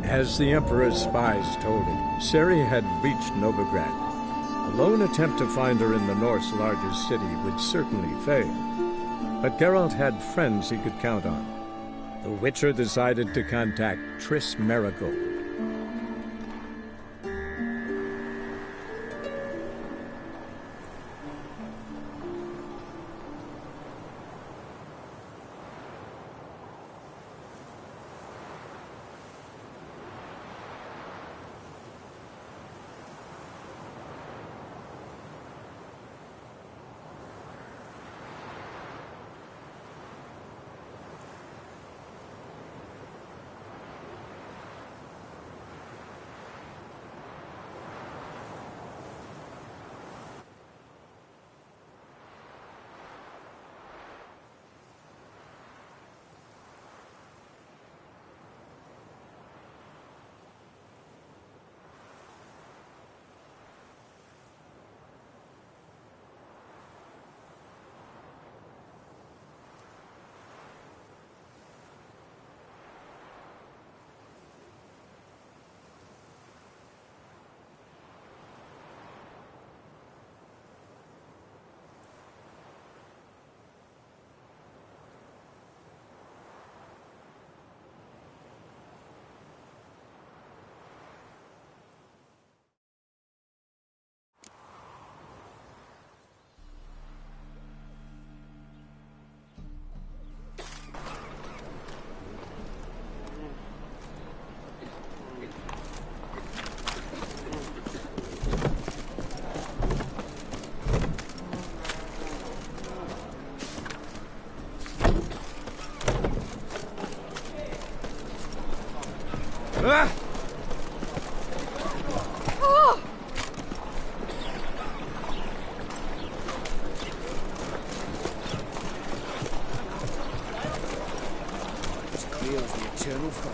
As the Emperor's spies told him, Ciri had reached Novigrad. A lone attempt to find her in the North's largest city would certainly fail. But Geralt had friends he could count on. The Witcher decided to contact Triss Merigold. Ah! Oh! As clear as the eternal fire.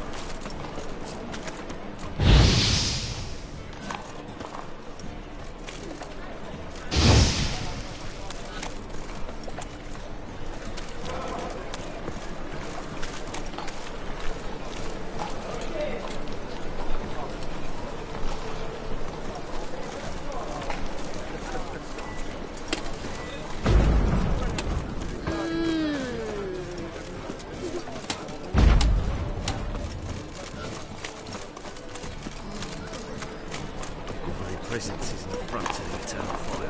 Presence is in the front of the eternal fire.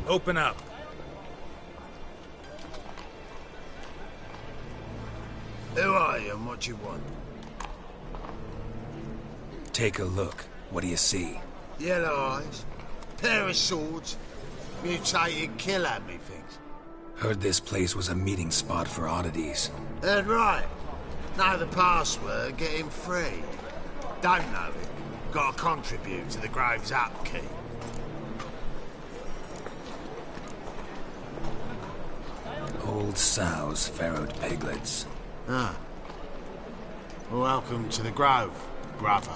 Open up. Who are you and what do you want? Take a look. What do you see? Yellow eyes, pair of swords, mutated killer, methinks. Heard this place was a meeting spot for oddities. Heard right. Know the password, get him free. Don't know it. Gotta contribute to the Grove's upkeep. Old sows farrowed piglets. Ah. Welcome to the Grove, brother.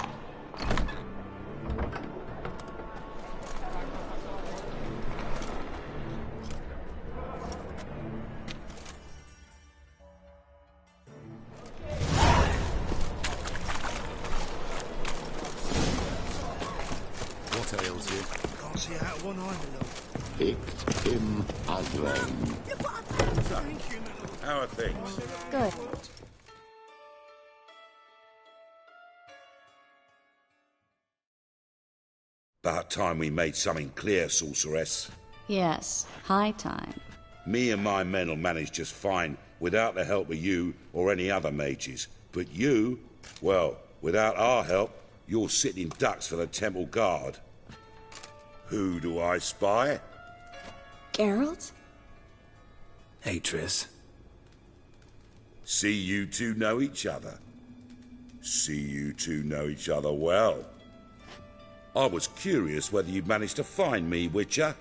What ails you? Can't see out one eye, Picked him again. How are things? Good. About time we made something clear, sorceress. Yes, high time. Me and my men will manage just fine without the help of you or any other mages. But you, well, without our help, you're sitting ducks for the Temple Guard. Who do I spy? Geralt? Hey, Triss. See you two know each other. See you two know each other well. I was curious whether you'd managed to find me, Witcher.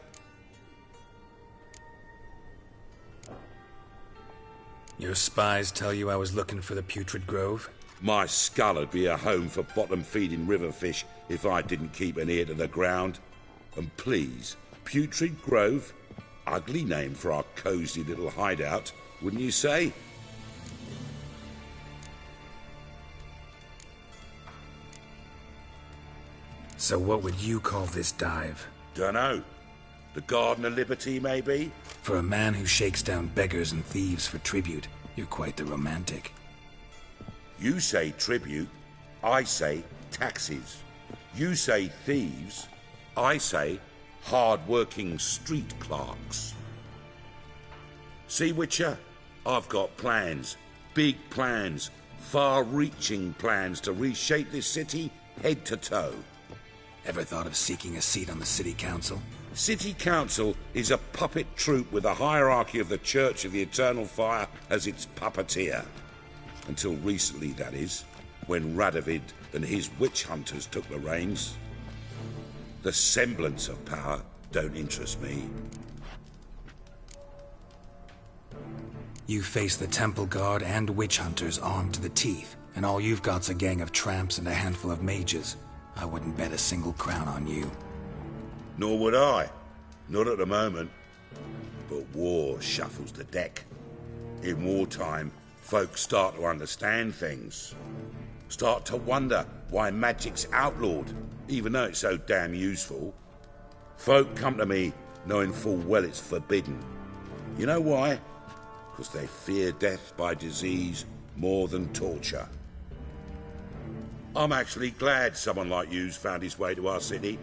Your spies tell you I was looking for the Putrid Grove? My skull'd be a home for bottom-feeding river fish if I didn't keep an ear to the ground. And please, Putrid Grove? Ugly name for our cosy little hideout, wouldn't you say? So what would you call this dive? Dunno. The Garden of Liberty, maybe? For a man who shakes down beggars and thieves for tribute, you're quite the romantic. You say tribute, I say taxes. You say thieves, I say hard-working street clerks. See, Witcher? I've got plans. Big plans. Far-reaching plans to reshape this city head to toe. Ever thought of seeking a seat on the city council? City Council is a puppet troupe with the hierarchy of the Church of the Eternal Fire as its puppeteer. Until recently, that is, when Radovid and his witch hunters took the reins. The semblance of power don't interest me. You face the Temple Guard and witch hunters armed to the teeth, and all you've got's a gang of tramps and a handful of mages. I wouldn't bet a single crown on you. Nor would I. Not at the moment. But war shuffles the deck. In wartime, folks start to understand things. Start to wonder why magic's outlawed, even though it's so damn useful. Folk come to me knowing full well it's forbidden. You know why? Because they fear death by disease more than torture. I'm actually glad someone like you's found his way to our city.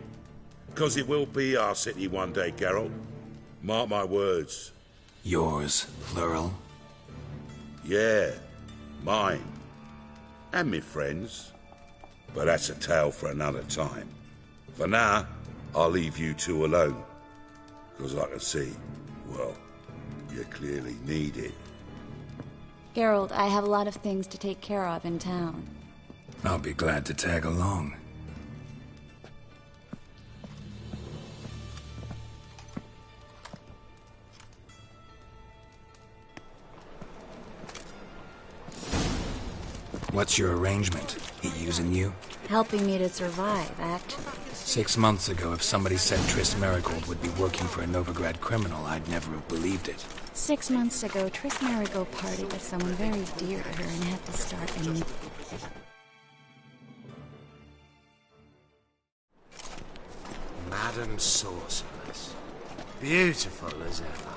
Because it will be our city one day, Geralt. Mark my words. Yours, plural? Yeah, mine. And me friends. But that's a tale for another time. For now, I'll leave you two alone. Because I can see, well, you clearly need it. Geralt, I have a lot of things to take care of in town. I'll be glad to tag along. What's your arrangement? He using you? Helping me to survive, actually. 6 months ago, if somebody said Triss Merigold would be working for a Novigrad criminal, I'd never have believed it. 6 months ago, Triss Merigold partied with someone very dear to her and had to start a new... Madam Sorceress. Beautiful as ever.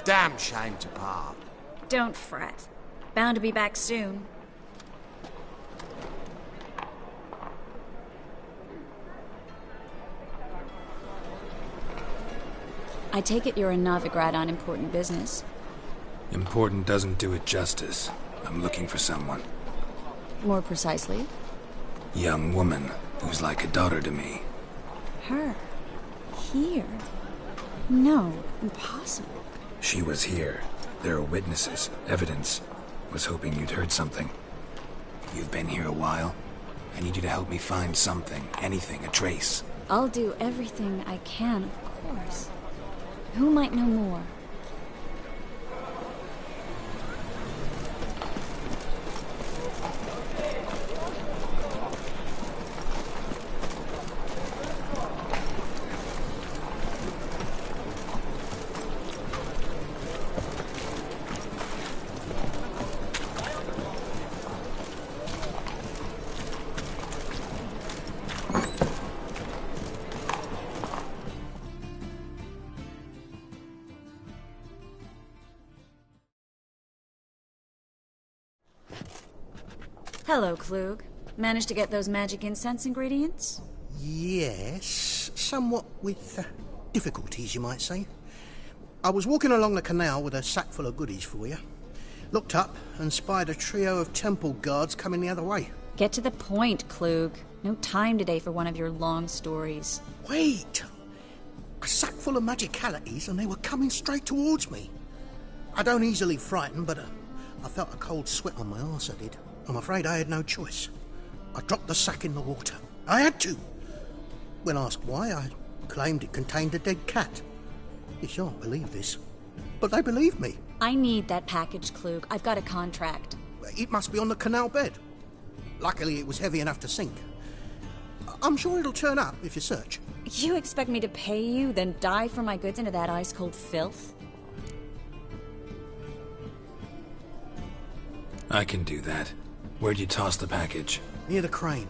Damn shame to part. Don't fret. Bound to be back soon. I take it you're in Novigrad on important business. Important doesn't do it justice. I'm looking for someone. More precisely? Young woman who's like a daughter to me. Her? Here? No, impossible. She was here. There are witnesses, evidence. Was hoping you'd heard something. You've been here a while. I need you to help me find something, anything, a trace. I'll do everything I can, of course. Who might know more? Hello, Klug. Managed to get those magic incense ingredients? Yes, somewhat with difficulties, you might say. I was walking along the canal with a sack full of goodies for you. Looked up and spied a trio of temple guards coming the other way. Get to the point, Klug. No time today for one of your long stories. Wait! A sack full of magicalities and they were coming straight towards me. I don't easily frighten, but I felt a cold sweat on my arse, I did. I'm afraid I had no choice. I dropped the sack in the water. I had to. When asked why, I claimed it contained a dead cat. You shan't believe this. But they believe me. I need that package, Klug. I've got a contract. It must be on the canal bed. Luckily, it was heavy enough to sink. I'm sure it'll turn up if you search. You expect me to pay you, then dive for my goods into that ice-cold filth? I can do that. Where'd you toss the package? Near the crane.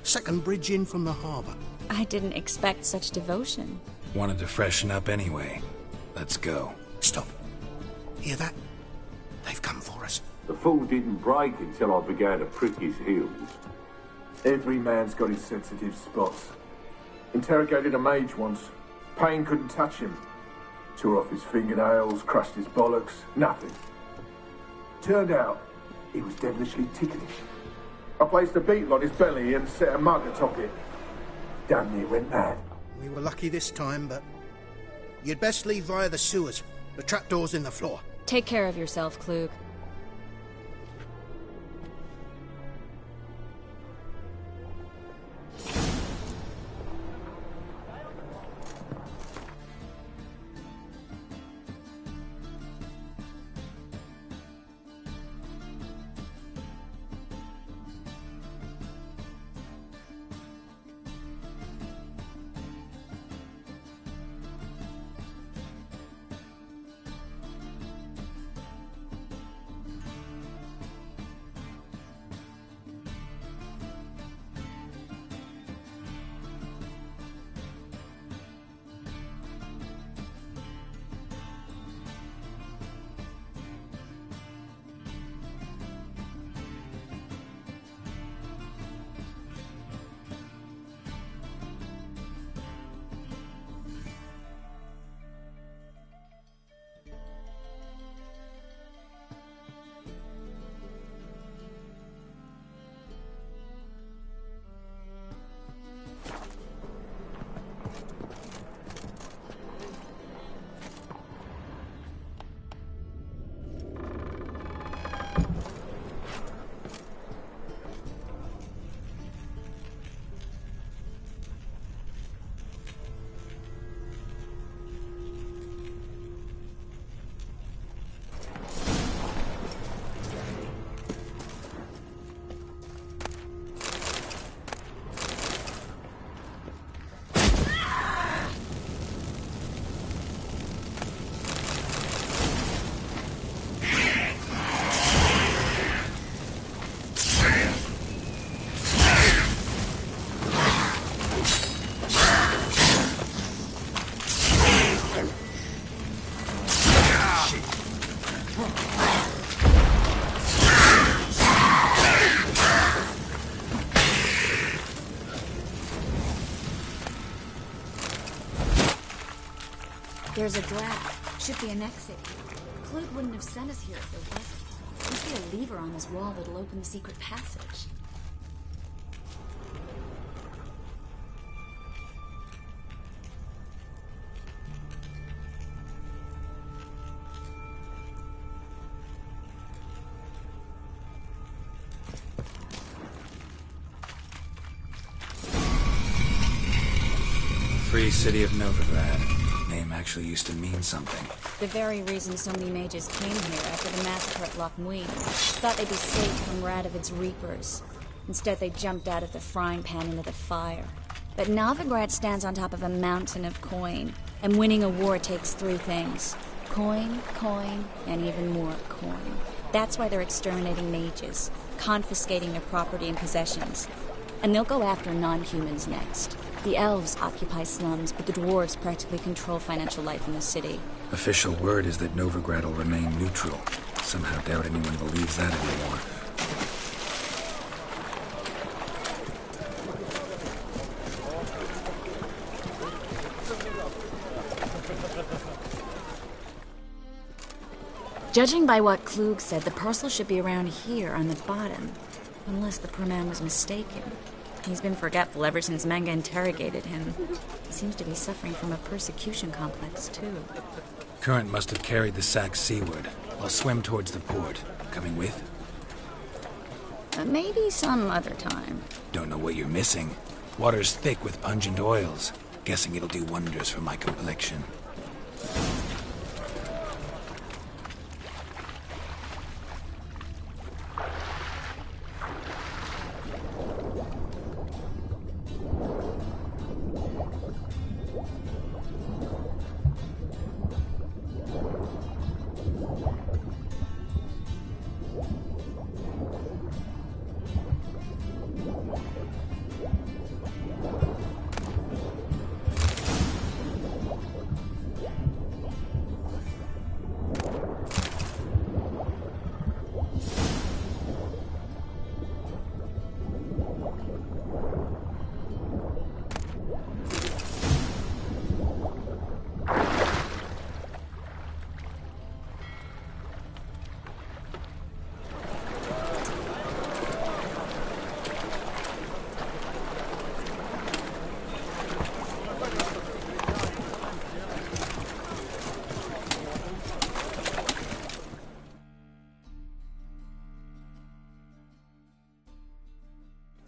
Second bridge in from the harbour. I didn't expect such devotion. Wanted to freshen up anyway. Let's go. Stop. Hear that? They've come for us. The fool didn't break until I began to prick his heels. Every man's got his sensitive spots. Interrogated a mage once. Pain couldn't touch him. Tore off his fingernails, crushed his bollocks, nothing. Turned out, he was devilishly ticklish. I placed a beetle on his belly and set a mug atop it. Damn near went mad. We were lucky this time, but you'd best leave via the sewers. The trapdoor's in the floor. Take care of yourself, Klug. There's a draft. Should be an exit. Klug wouldn't have sent us here if there wasn't. Must be a lever on this wall that'll open the secret passage. Free city of Novigrad. Name actually used to mean something. The very reason so many mages came here after the massacre at Loch Muir. Thought they'd be safe from Radovid's reapers. Instead, they jumped out of the frying pan into the fire. But Novigrad stands on top of a mountain of coin, and winning a war takes three things. Coin, coin, and even more coin. That's why they're exterminating mages, confiscating their property and possessions. And they'll go after non-humans next. The elves occupy slums, but the dwarves practically control financial life in the city. Official word is that Novigrad will remain neutral. Somehow doubt anyone believes that anymore. Judging by what Klug said, the parcel should be around here on the bottom. Unless the poor man was mistaken. He's been forgetful ever since Manga interrogated him. He seems to be suffering from a persecution complex, too. Current must have carried the sack seaward. I'll swim towards the port. Coming with? Maybe some other time. Don't know what you're missing. Water's thick with pungent oils. Guessing it'll do wonders for my complexion.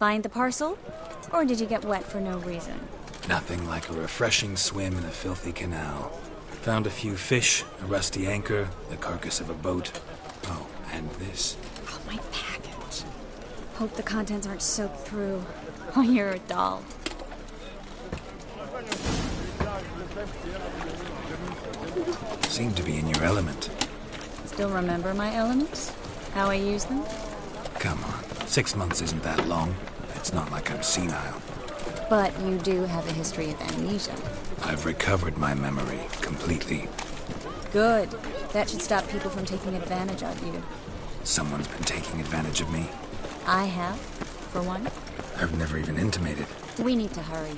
Find the parcel? Or did you get wet for no reason? Nothing like a refreshing swim in a filthy canal. Found a few fish, a rusty anchor, the carcass of a boat. Oh, and this. Oh, my package. Hope the contents aren't soaked through. Oh, you're a doll. Seem to be in your element. Still remember my elements? How I use them? Come on, 6 months isn't that long. It's not like I'm senile. But you do have a history of amnesia. I've recovered my memory completely. Good. That should stop people from taking advantage of you. Someone's been taking advantage of me. I have, for one. I've never even intimated. We need to hurry.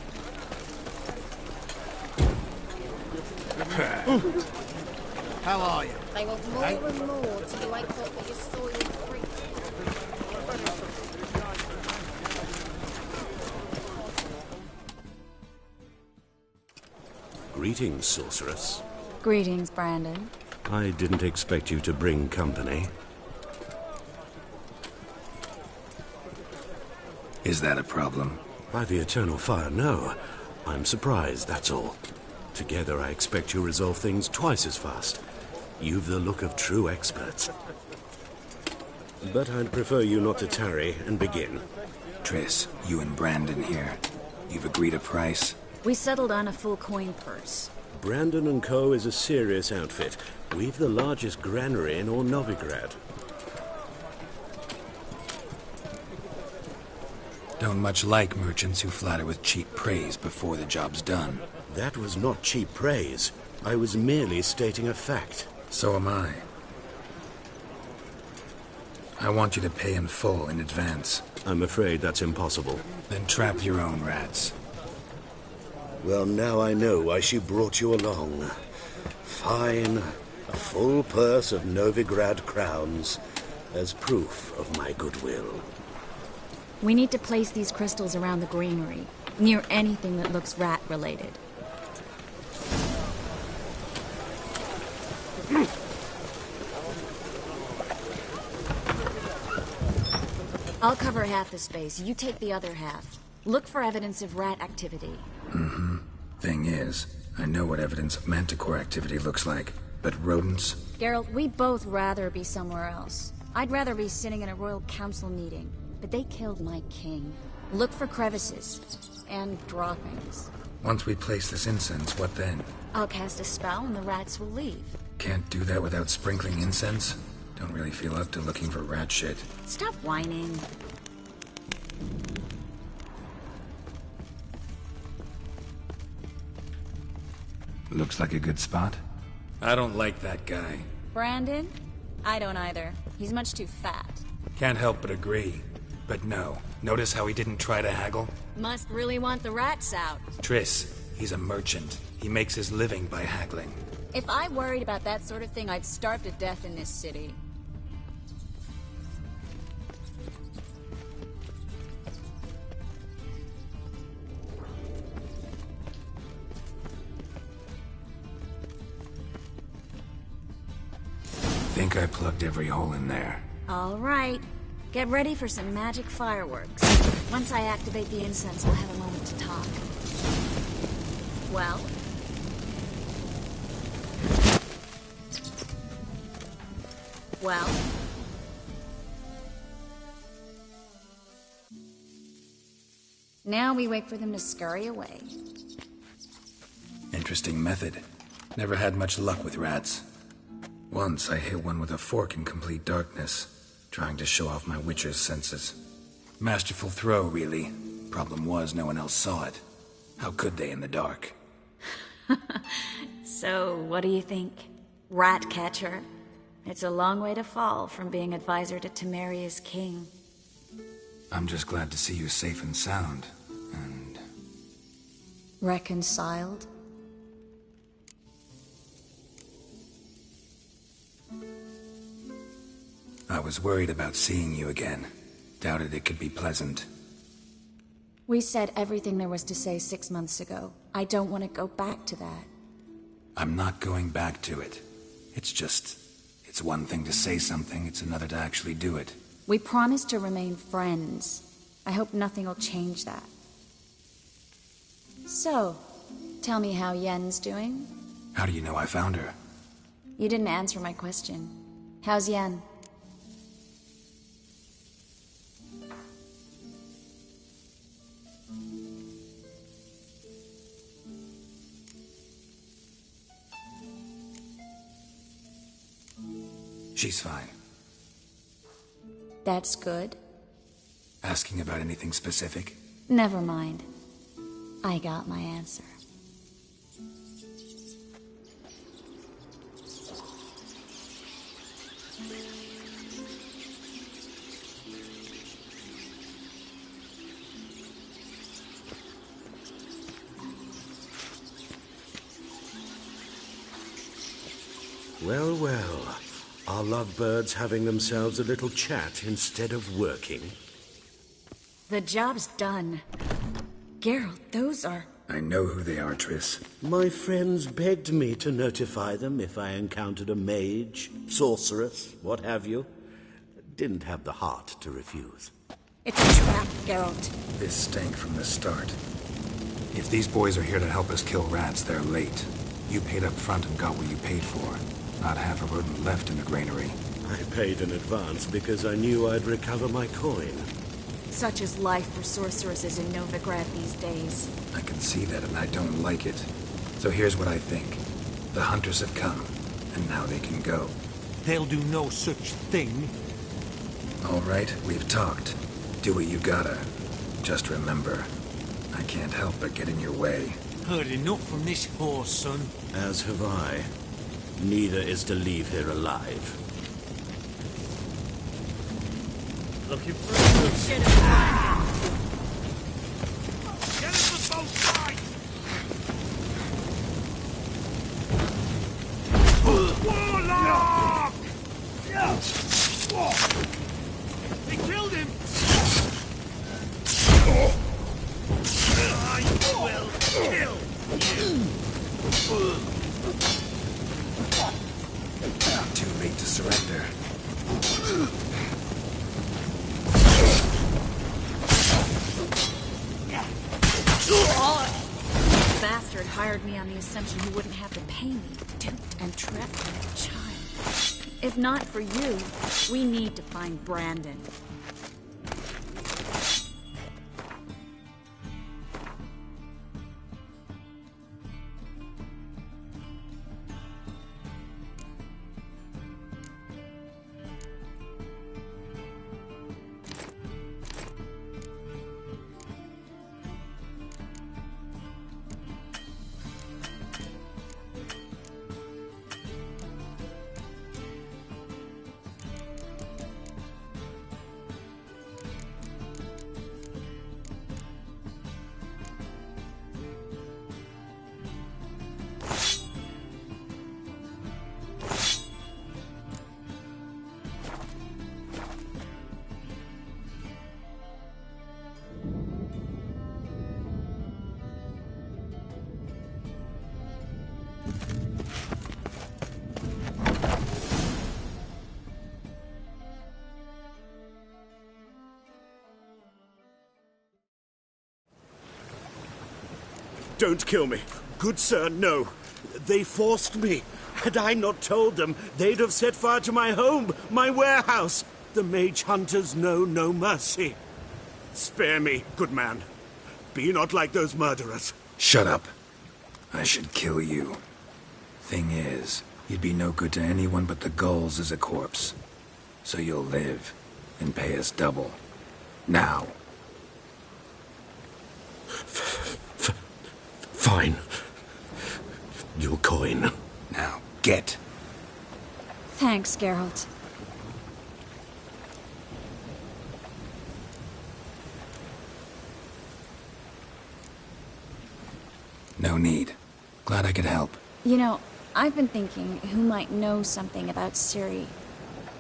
How are you? They want more and more till you ain't got what you saw you free. Greetings, sorceress. Greetings, Brandon. I didn't expect you to bring company. Is that a problem? By the eternal fire, no. I'm surprised, that's all. Together, I expect you resolve things twice as fast. You've the look of true experts. But I'd prefer you not to tarry and begin. Triss, you and Brandon here. You've agreed a price? We settled on a full coin purse. Brandon and Co. is a serious outfit. We've the largest granary in all Novigrad. Don't much like merchants who flatter with cheap praise before the job's done. That was not cheap praise. I was merely stating a fact. So am I. I want you to pay in full in advance. I'm afraid that's impossible. Then trap your own rats. Well, now I know why she brought you along. Fine. A full purse of Novigrad crowns as proof of my goodwill. We need to place these crystals around the granary, near anything that looks rat-related. I'll cover half the space. You take the other half. Look for evidence of rat activity. Mm-hmm. Thing is, I know what evidence of manticore activity looks like, but rodents? Geralt, we'd both rather be somewhere else. I'd rather be sitting in a royal council meeting, but they killed my king. Look for crevices and droppings. Once we place this incense, what then? I'll cast a spell and the rats will leave. Can't do that without sprinkling incense? Don't really feel up to looking for rat shit. Stop whining. Looks like a good spot. I don't like that guy. Brandon? I don't either. He's much too fat. Can't help but agree. But no. Notice how he didn't try to haggle? Must really want the rats out. Triss, he's a merchant. He makes his living by haggling. If I worried about that sort of thing, I'd starve to death in this city. Think I plugged every hole in there. All right. Get ready for some magic fireworks. Once I activate the incense, we'll have a moment to talk. Well? Well? Now we wait for them to scurry away. Interesting method. Never had much luck with rats. Once I hit one with a fork in complete darkness, trying to show off my witcher's senses. Masterful throw, really. Problem was, no one else saw it. How could they in the dark? So, what do you think? Rat catcher? It's a long way to fall from being advisor to Temeria's king. I'm just glad to see you safe and sound, and... reconciled? I was worried about seeing you again. Doubted it could be pleasant. We said everything there was to say 6 months ago. I don't want to go back to that. I'm not going back to it. It's one thing to say something, it's another to actually do it. We promised to remain friends. I hope nothing will change that. So, tell me how Yen's doing? How do you know I found her? You didn't answer my question. How's Yen? She's fine. That's good. Asking about anything specific? Never mind. I got my answer. Well, well. Are lovebirds having themselves a little chat instead of working? The job's done. Geralt, those are... I know who they are, Triss. My friends begged me to notify them if I encountered a mage, sorceress, what have you. Didn't have the heart to refuse. It's a trap, Geralt. This stank from the start. If these boys are here to help us kill rats, they're late. You paid up front and got what you paid for. Not half a rodent left in the granary. I paid in advance because I knew I'd recover my coin. Such is life for sorceresses in Novigrad these days. I can see that and I don't like it. So here's what I think. The hunters have come, and now they can go. They'll do no such thing. All right, we've talked. Do what you gotta. Just remember, I can't help but get in your way. Heard enough from this horse, son. As have I. Neither is to leave here alive. Looking for a good shit of fire. Get it from both sides! Warlock! They killed him! I will kill you! Too late to surrender. Bastard hired me on the assumption he wouldn't have to pay me, duped and trapped like a child. If not for you, we need to find Brandon. Don't kill me. Good sir, no. They forced me. Had I not told them, they'd have set fire to my home, my warehouse. The mage hunters know no mercy. Spare me, good man. Be not like those murderers. Shut up. I should kill you. Thing is, you'd be no good to anyone but the gulls as a corpse. So you'll live and pay us double. Now. Fine. Your coin. Now, get. Thanks, Geralt. No need. Glad I could help. You know, I've been thinking who might know something about Ciri.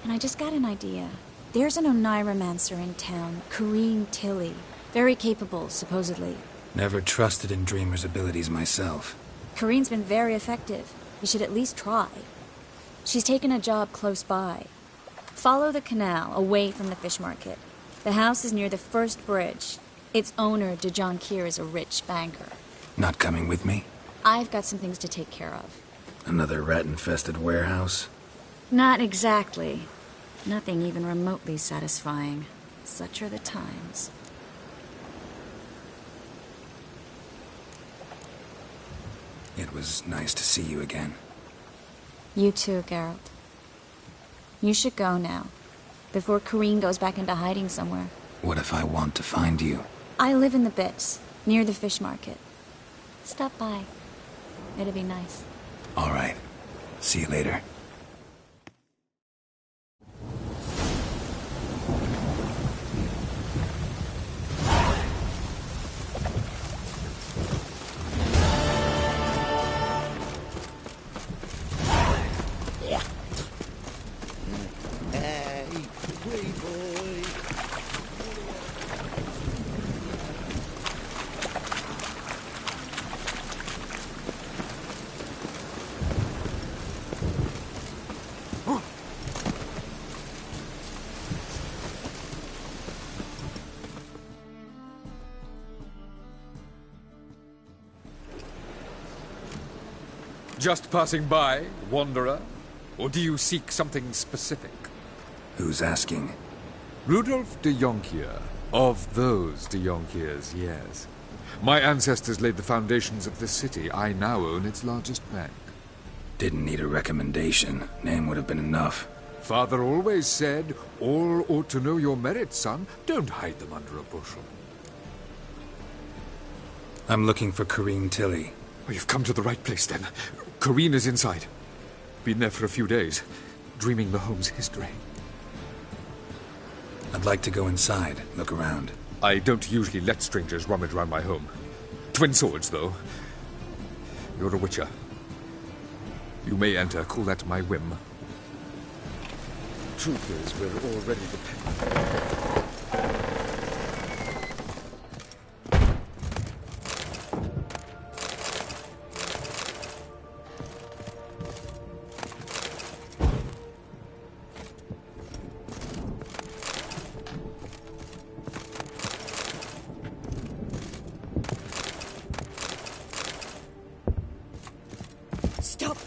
And I just got an idea. There's an Oneiromancer in town, Corrine Tilly. Very capable, supposedly. Never trusted in Dreamer's abilities myself. Corrine's been very effective. You should at least try. She's taken a job close by. Follow the canal, away from the fish market. The house is near the first bridge. Its owner, DeJohn Keir, is a rich banker. Not coming with me? I've got some things to take care of. Another rat-infested warehouse? Not exactly. Nothing even remotely satisfying. Such are the times. It was nice to see you again. You too, Geralt. You should go now, before Corrine goes back into hiding somewhere. What if I want to find you? I live in the Bits, near the fish market. Stop by. It'll be nice. All right. See you later. Just passing by, wanderer? Or do you seek something specific? Who's asking? Rudolf de Jonkier. Of those de Jonkiers, yes. My ancestors laid the foundations of this city. I now own its largest bank. Didn't need a recommendation. Name would have been enough. Father always said, all ought to know your merits, son. Don't hide them under a bushel. I'm looking for Corrine Tilly. Oh, you've come to the right place, then. Corrine is inside. Been there for a few days, dreaming the home's history. I'd like to go inside, look around. I don't usually let strangers rummage around my home. Twin swords, though. You're a witcher. You may enter, call that my whim. Truth is, we're already dependent. Stop!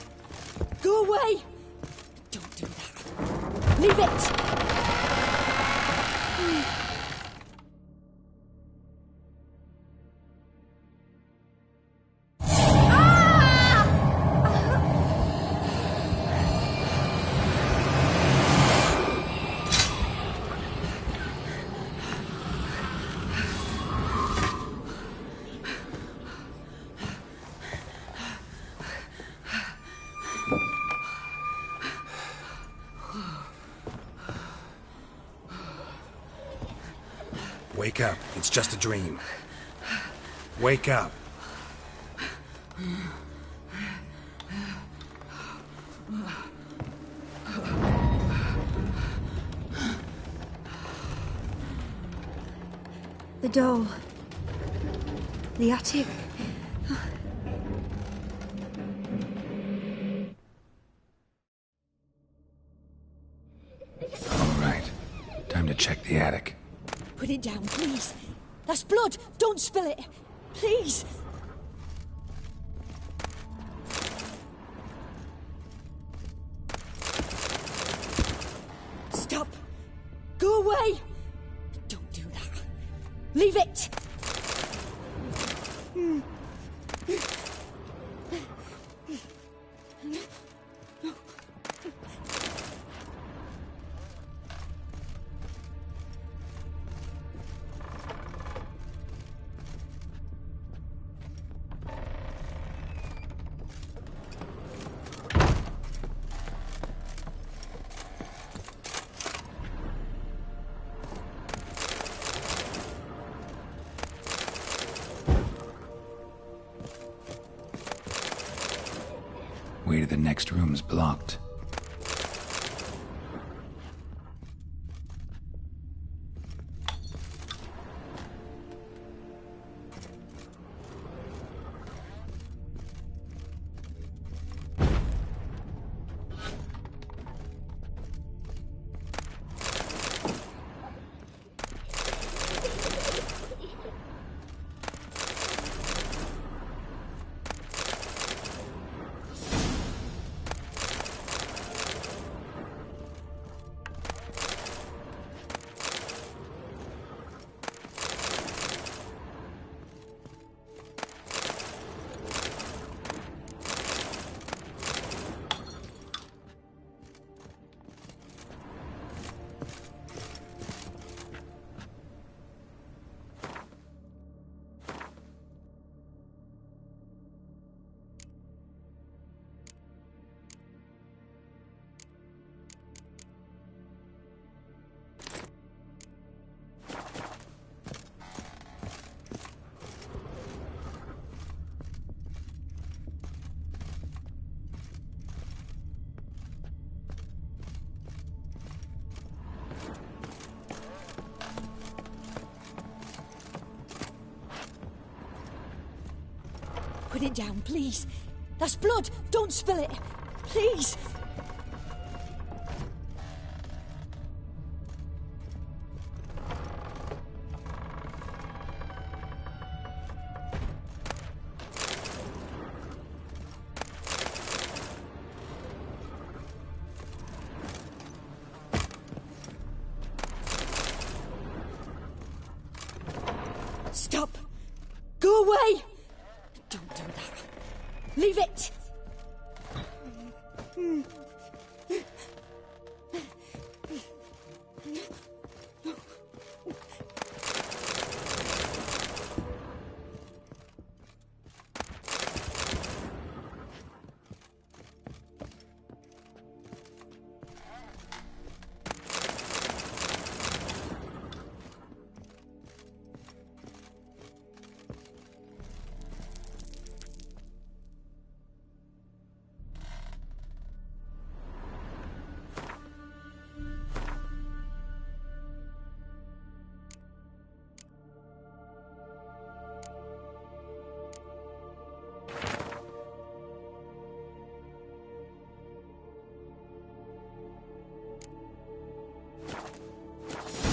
Go away! Don't do that. Leave it! Wake up. It's just a dream. Wake up. The doll. The attic. All right. Time to check the attic. Put it down, please. That's blood. Don't spill it. Please. Stop. Go away. Don't do that. Leave it. Way to the next room's blocked. Put it down, please. That's blood. Don't spill it. Please. Stop! Go away! Don't do that. Leave it!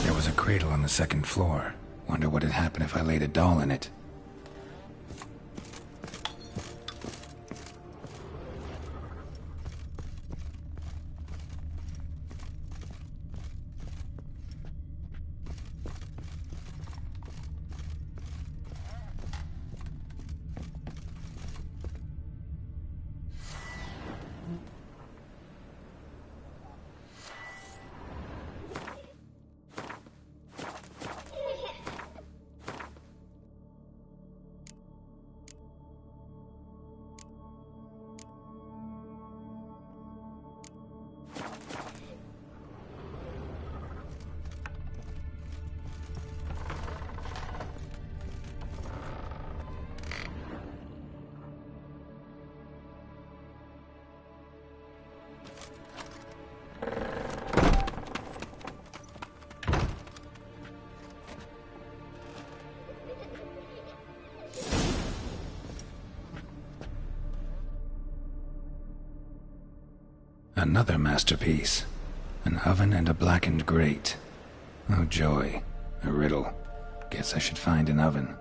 There was a cradle on the second floor. Wonder what had happened if I laid a doll in it. Another masterpiece. An oven and a blackened grate. Oh joy. A riddle. Guess I should find an oven.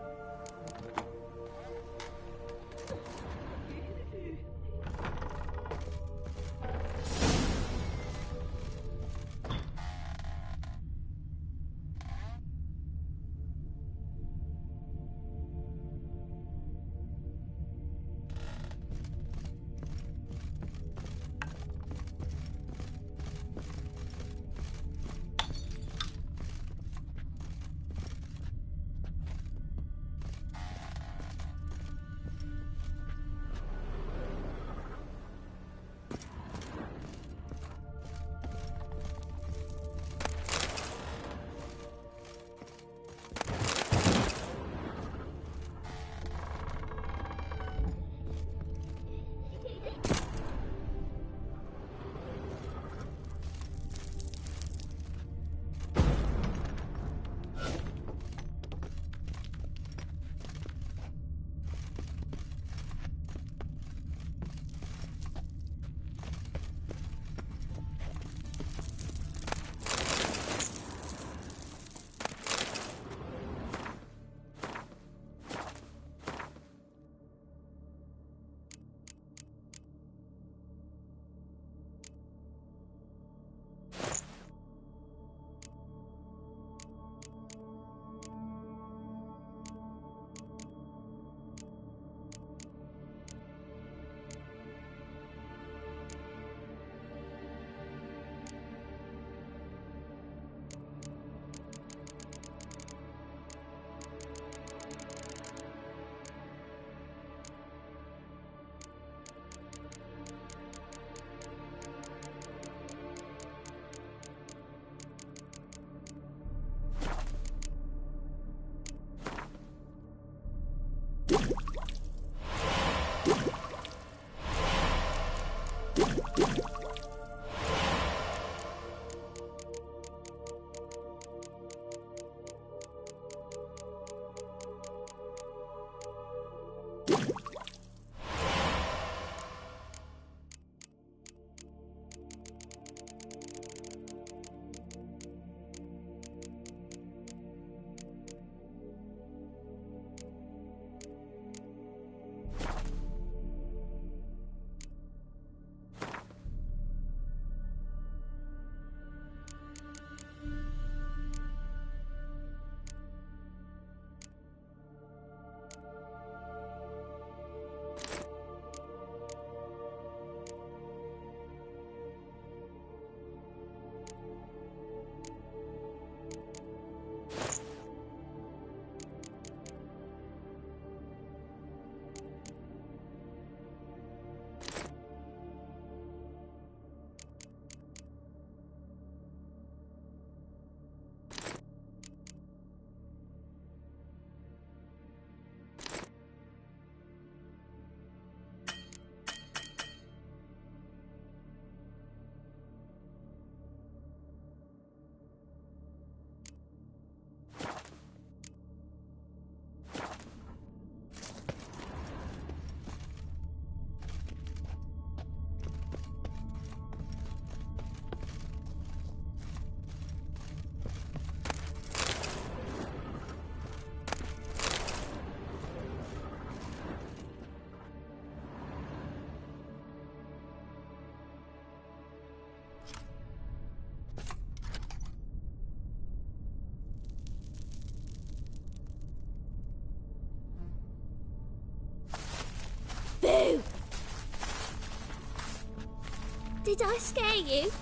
Did I scare you?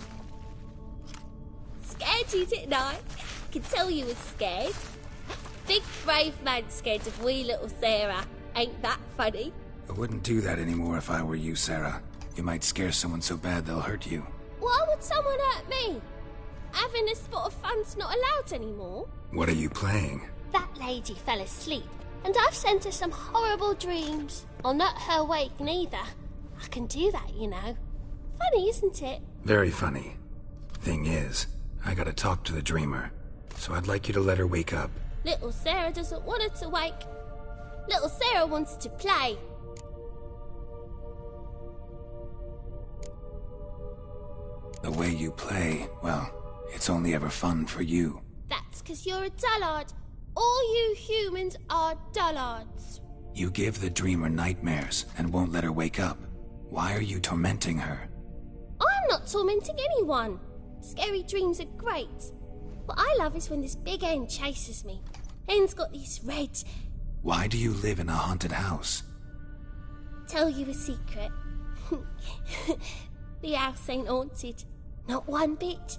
Scared you, didn't I? I can tell you was scared. Big brave man scared of wee little Sarah. Ain't that funny? I wouldn't do that anymore if I were you, Sarah. You might scare someone so bad they'll hurt you. Why would someone hurt me? Having a spot of fun's not allowed anymore. What are you playing? That lady fell asleep, and I've sent her some horrible dreams. I'll not her wake neither. I can do that, you know. Funny, isn't it? Very funny. Thing is, I gotta talk to the dreamer, so I'd like you to let her wake up. Little Sarah doesn't want her to wake. Little Sarah wants to play. The way you play, well, it's only ever fun for you. That's 'cause you're a dullard. All you humans are dullards. You give the dreamer nightmares and won't let her wake up. Why are you tormenting her? I'm not tormenting anyone. Scary dreams are great. What I love is when this big hen chases me. Hen's got these red... Why do you live in a haunted house? Tell you a secret. The house ain't haunted. Not one bit.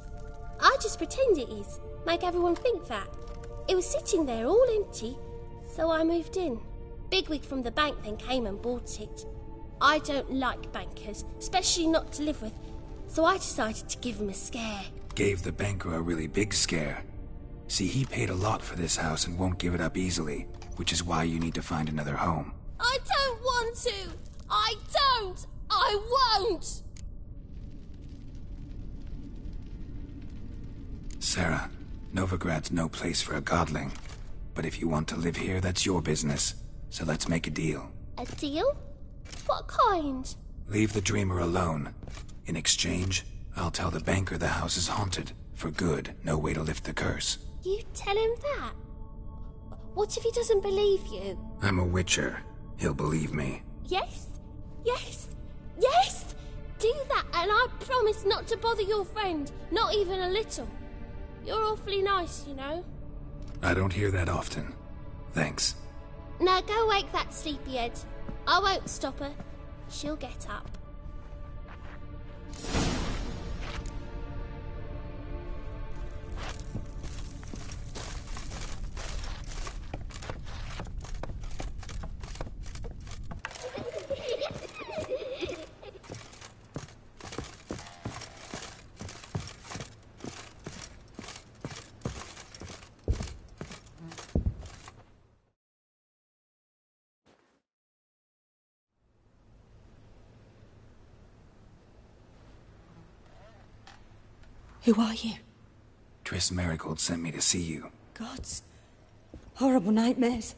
I just pretend it is. Make everyone think that. It was sitting there all empty, so I moved in. Bigwig from the bank then came and bought it. I don't like bankers, especially not to live with, so I decided to give him a scare. Gave the banker a really big scare. See, he paid a lot for this house and won't give it up easily, which is why you need to find another home. I don't want to! I don't! I won't! Sarah, Novigrad's no place for a godling. But if you want to live here, that's your business. So let's make a deal. A deal? What kind? Leave the dreamer alone. In exchange, I'll tell the banker the house is haunted. For good, no way to lift the curse. You tell him that? What if he doesn't believe you? I'm a witcher. He'll believe me. Yes? Yes? Yes! Do that and I promise not to bother your friend. Not even a little. You're awfully nice, you know. I don't hear that often. Thanks. Now go wake that sleepyhead. I won't stop her. She'll get up. Who are you? Triss Marigold sent me to see you. Gods. Horrible nightmares.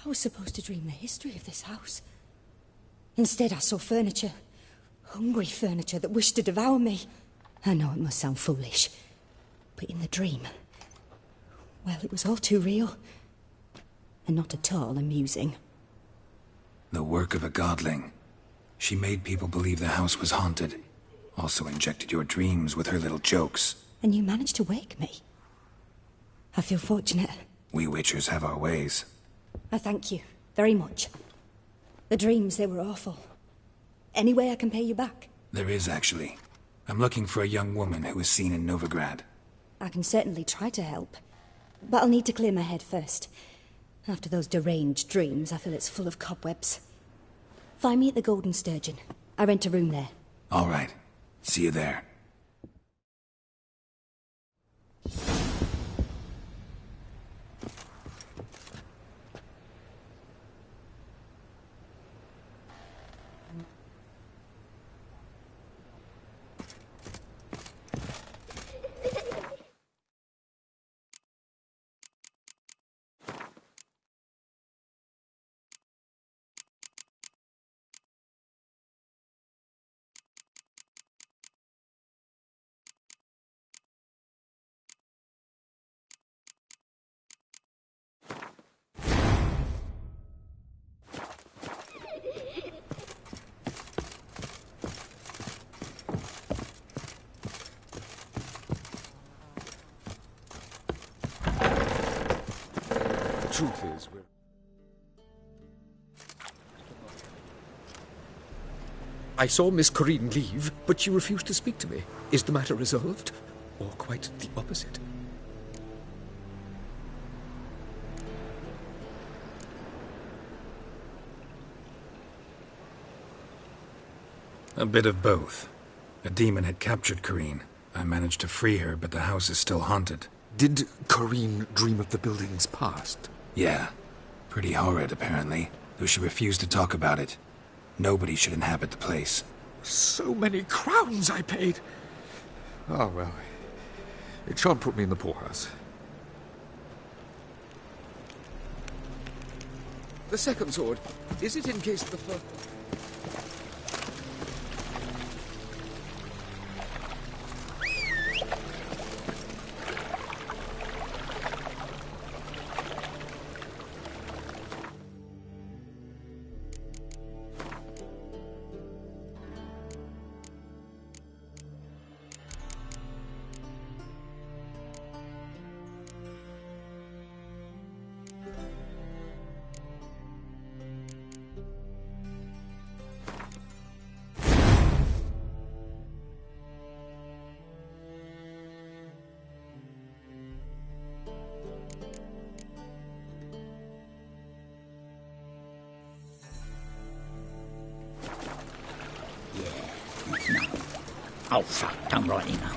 I was supposed to dream the history of this house. Instead, I saw furniture. Hungry furniture that wished to devour me. I know it must sound foolish, but in the dream, well, it was all too real. And not at all amusing. The work of a godling. She made people believe the house was haunted. Also injected your dreams with her little jokes. And you managed to wake me. I feel fortunate. We witchers have our ways. I thank you very much. The dreams, they were awful. Any way I can pay you back? There is, actually. I'm looking for a young woman who was seen in Novigrad. I can certainly try to help. But I'll need to clear my head first. After those deranged dreams, I feel it's full of cobwebs. Find me at the Golden Sturgeon. I rent a room there. All right. See you there. Truth is, we're... I saw Miss Corrine leave, but she refused to speak to me. Is the matter resolved? Or quite the opposite? A bit of both. A demon had captured Corrine. I managed to free her, but the house is still haunted. Did Corrine dream of the building's past? Yeah. Pretty horrid, apparently, though she refused to talk about it. Nobody should inhabit the place. So many crowns I paid! Oh, well. It shan't put me in the poorhouse. The second sword. Is it in case the first... Oh, fuck, don't write email.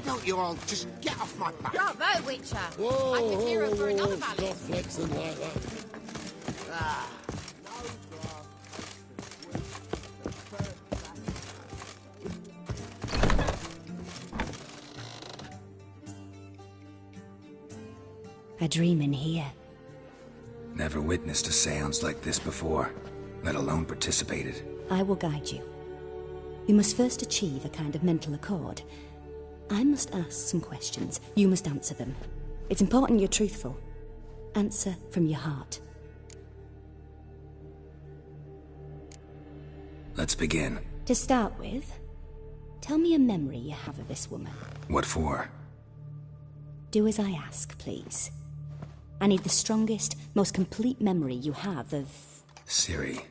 Don't you all just get off my back? Bravo, Witcher! Whoa, I'm the hero for another stop battle. flexing like that. Ah. A dream in here. Never witnessed a seance like this before, let alone participated. I will guide you. You must first achieve a kind of mental accord. I must ask some questions. You must answer them. It's important you're truthful. Answer from your heart. Let's begin. To start with, tell me a memory you have of this woman. What for? Do as I ask, please. I need the strongest, most complete memory you have of... Ciri.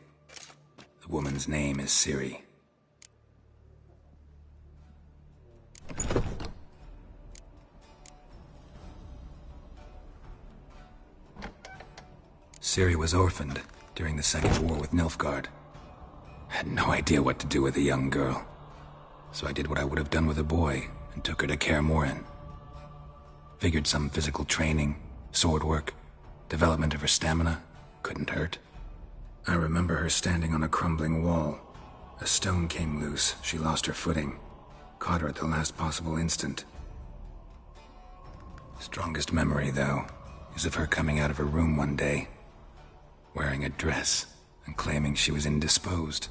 The woman's name is Ciri. Ciri was orphaned during the Second War with Nilfgaard. Had no idea what to do with a young girl. So I did what I would have done with a boy and took her to Kaer Morhen. Figured some physical training, sword work, development of her stamina couldn't hurt. I remember her standing on a crumbling wall. A stone came loose, she lost her footing. Caught her at the last possible instant. Strongest memory, though, is of her coming out of her room one day, wearing a dress and claiming she was indisposed.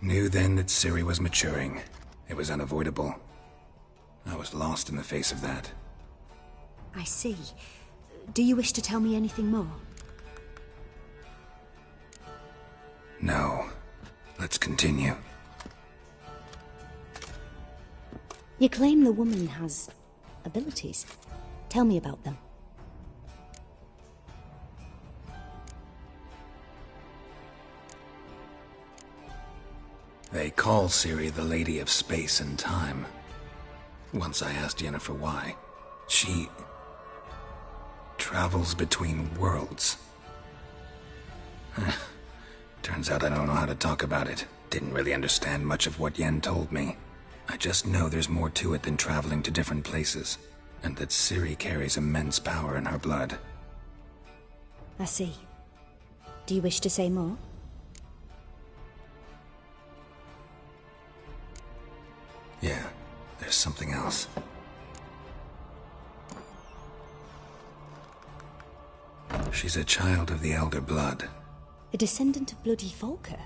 Knew then that Ciri was maturing. It was unavoidable. I was lost in the face of that. I see. Do you wish to tell me anything more? No. Let's continue. You claim the woman has abilities. Tell me about them. They call Ciri the Lady of Space and Time. Once I asked Yennefer why. She travels between worlds. Turns out I don't know how to talk about it. Didn't really understand much of what Yen told me. I just know there's more to it than traveling to different places, and that Ciri carries immense power in her blood. I see. Do you wish to say more? Yeah, there's something else. She's a child of the Elder Blood. A descendant of bloody Volker?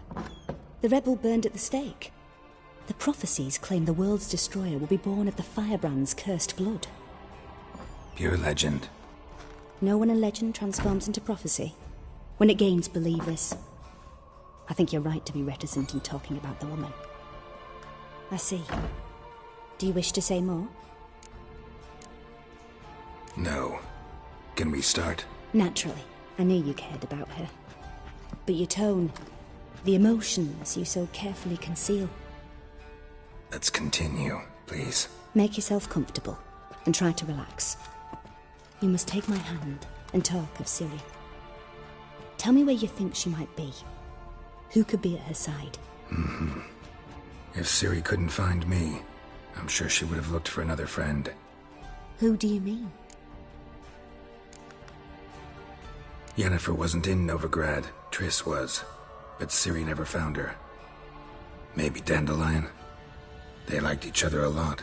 The rebel burned at the stake. The prophecies claim the world's destroyer will be born of the Firebrand's cursed blood. Pure legend. Know when a legend transforms into prophecy? When it gains believers. I think you're right to be reticent in talking about the woman. I see. Do you wish to say more? No. Can we start? Naturally. I knew you cared about her. But your tone, the emotions you so carefully conceal. Let's continue, please. Make yourself comfortable and try to relax. You must take my hand and talk of Ciri. Tell me where you think she might be. Who could be at her side? If Ciri couldn't find me, I'm sure she would have looked for another friend. Who do you mean? Yennefer wasn't in Novigrad. Triss was. But Ciri never found her. Maybe Dandelion? They liked each other a lot.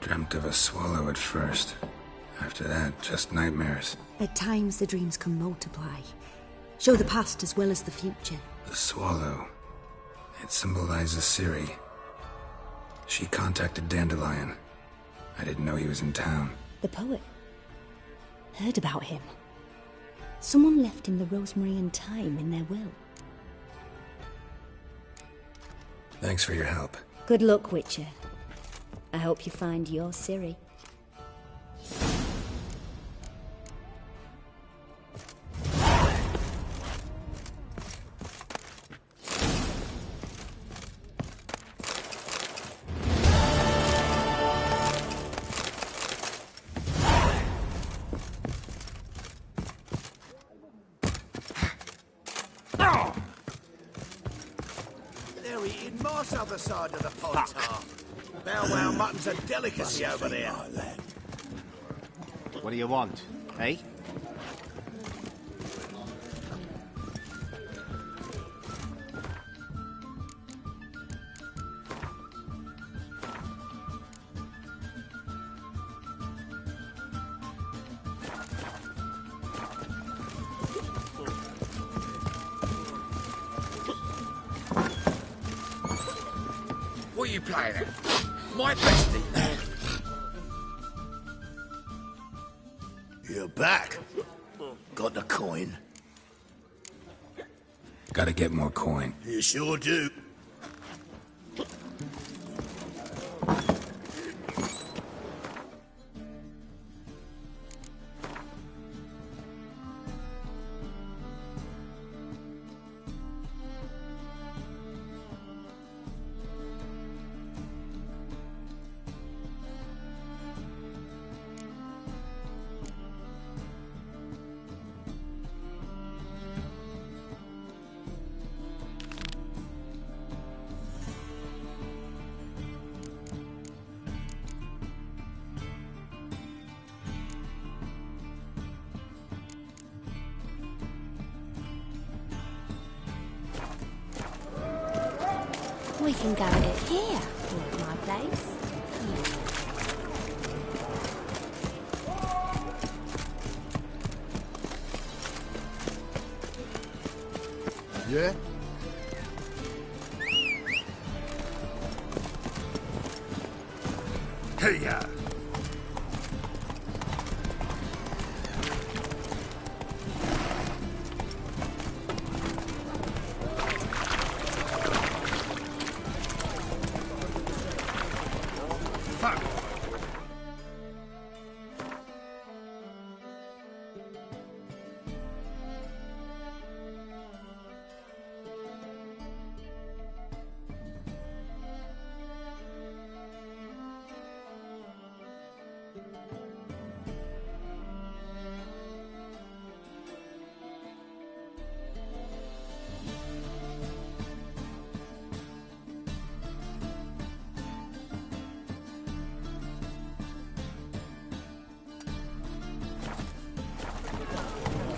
Dreamt of a swallow at first. After that, just nightmares. At times the dreams can multiply. Show the past as well as the future. The swallow. It symbolizes Ciri. She contacted Dandelion. I didn't know he was in town. The poet. Heard about him. Someone left him the rosemary and thyme in their will. Thanks for your help. Good luck, Witcher. I hope you find your Ciri. They're eating moss other side of the pond. Bow wow mutton's a delicacy over there. What do you want, eh? What are you playing at? My bestie. You're back. Got the coin? Gotta get more coin. You sure do. We can go at it here, or at my place. Yeah? Hey-ya!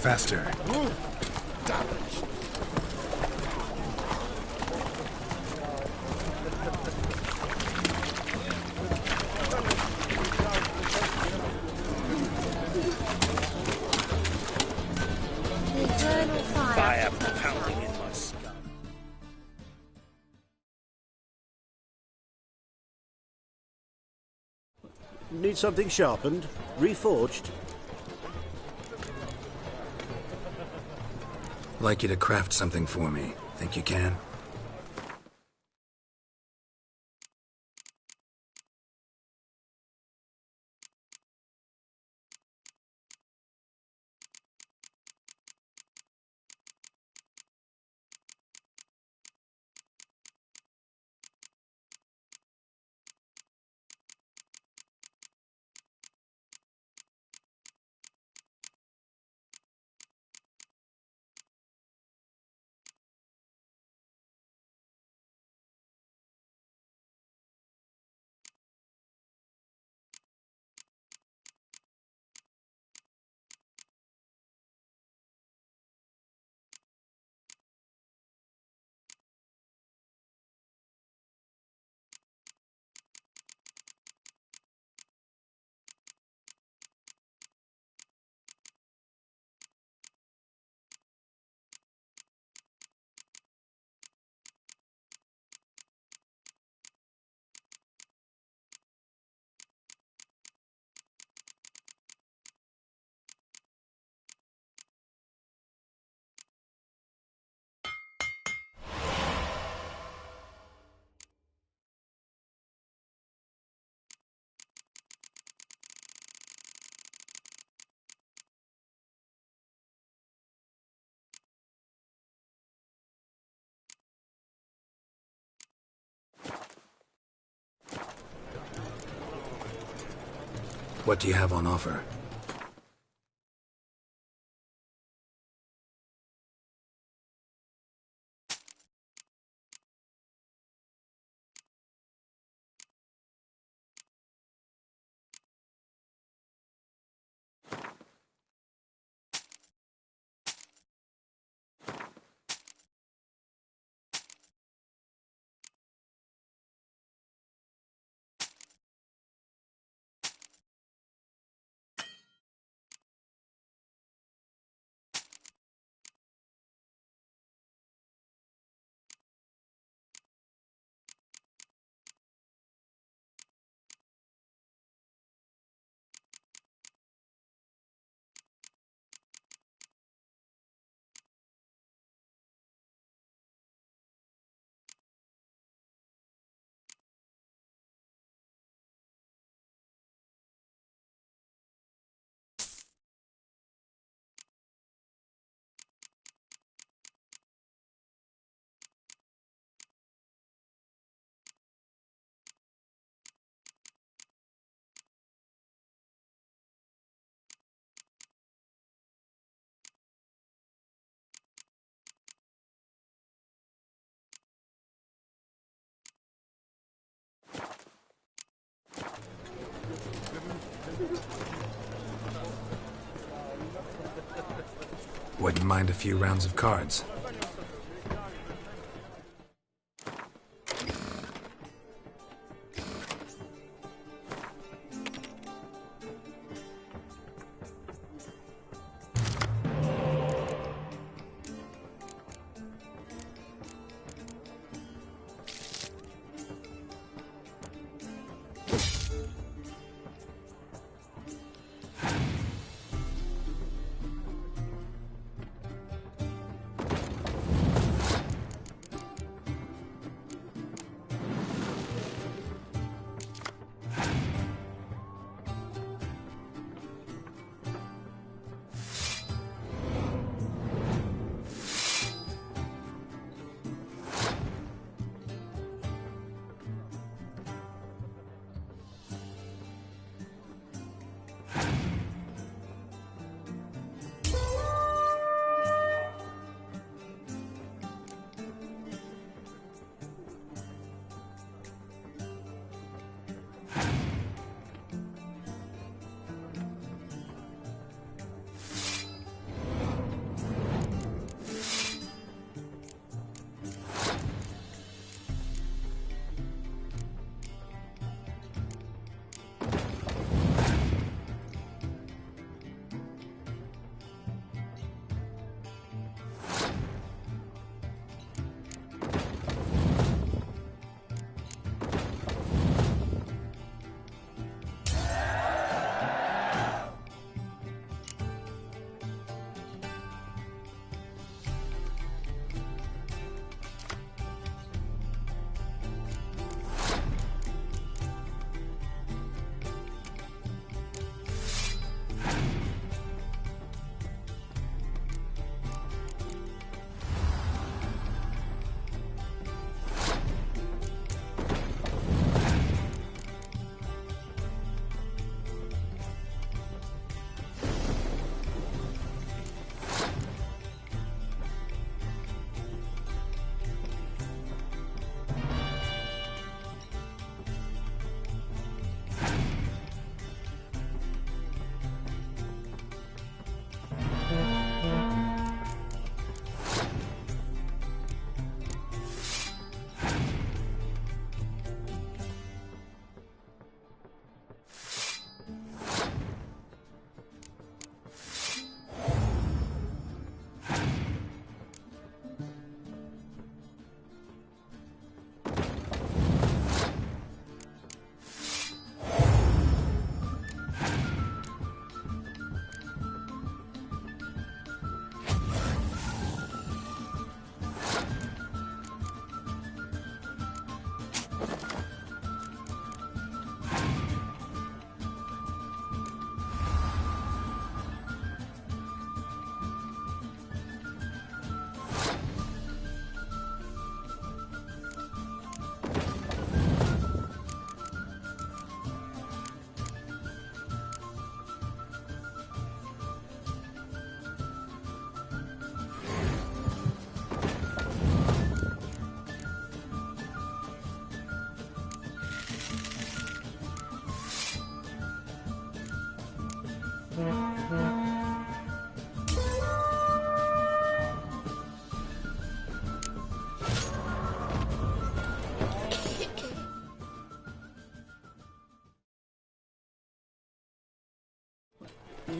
Faster. Damage. The eternal fire. Pounding in my skull. Need something sharpened? Reforged? Like you to craft something for me. Think you can? What do you have on offer? Wouldn't mind a few rounds of cards.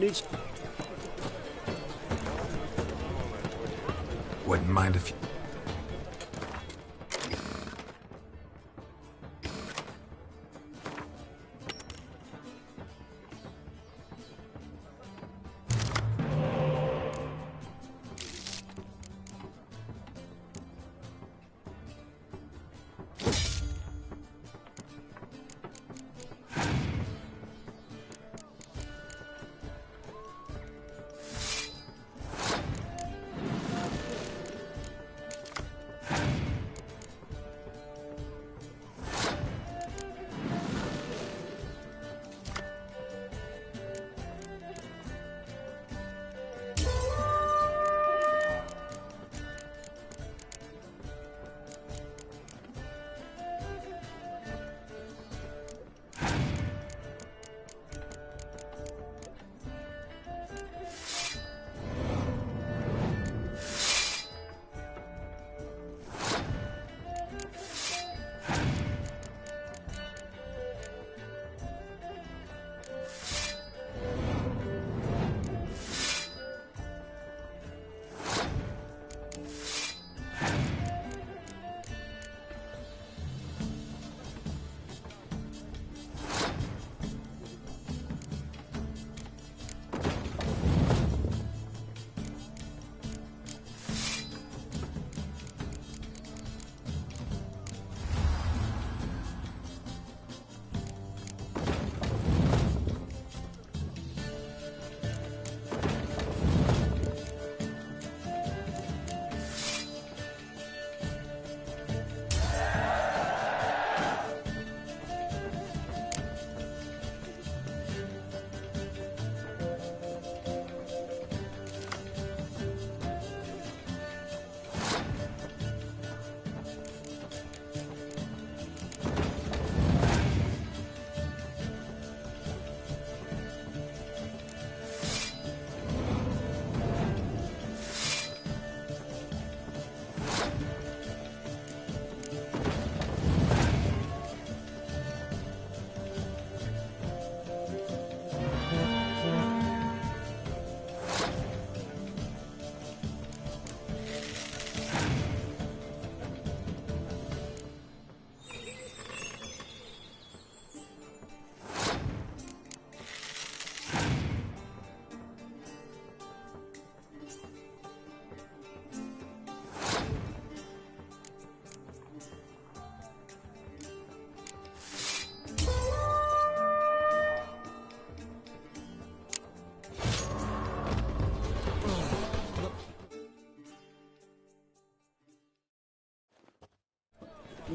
Needs... Wouldn't mind if you...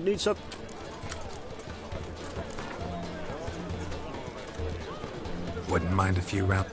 Need some... Wouldn't mind a few rounds.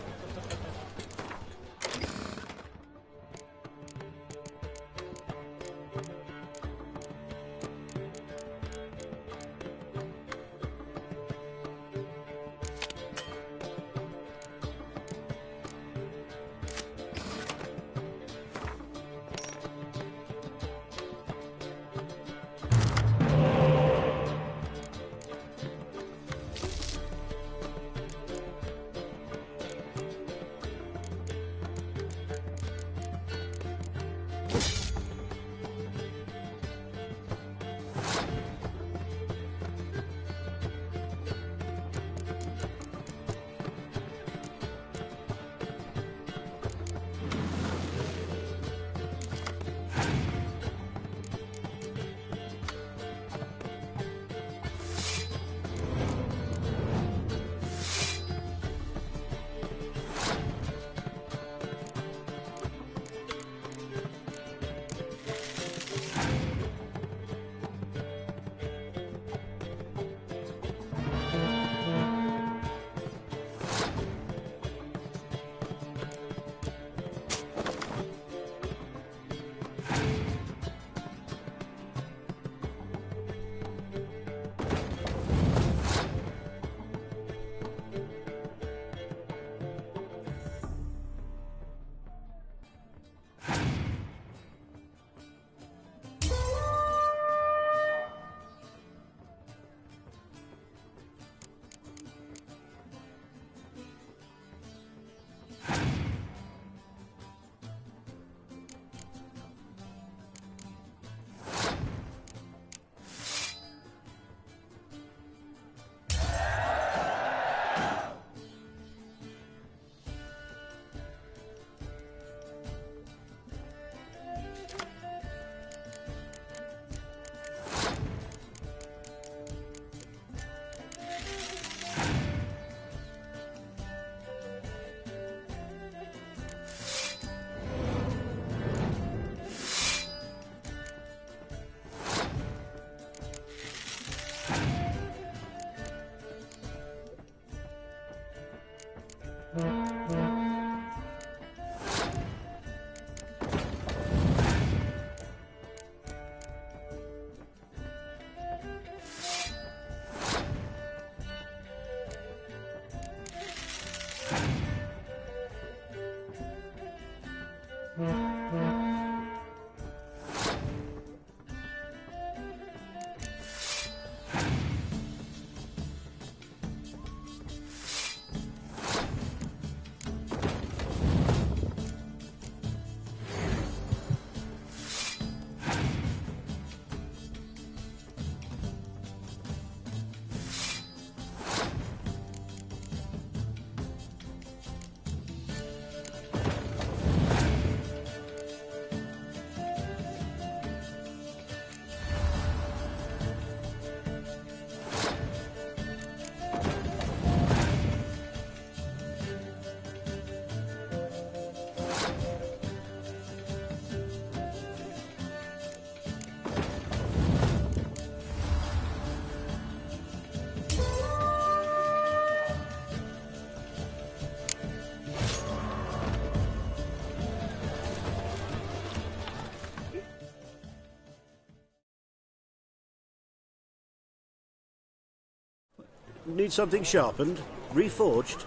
Need something sharpened? Reforged?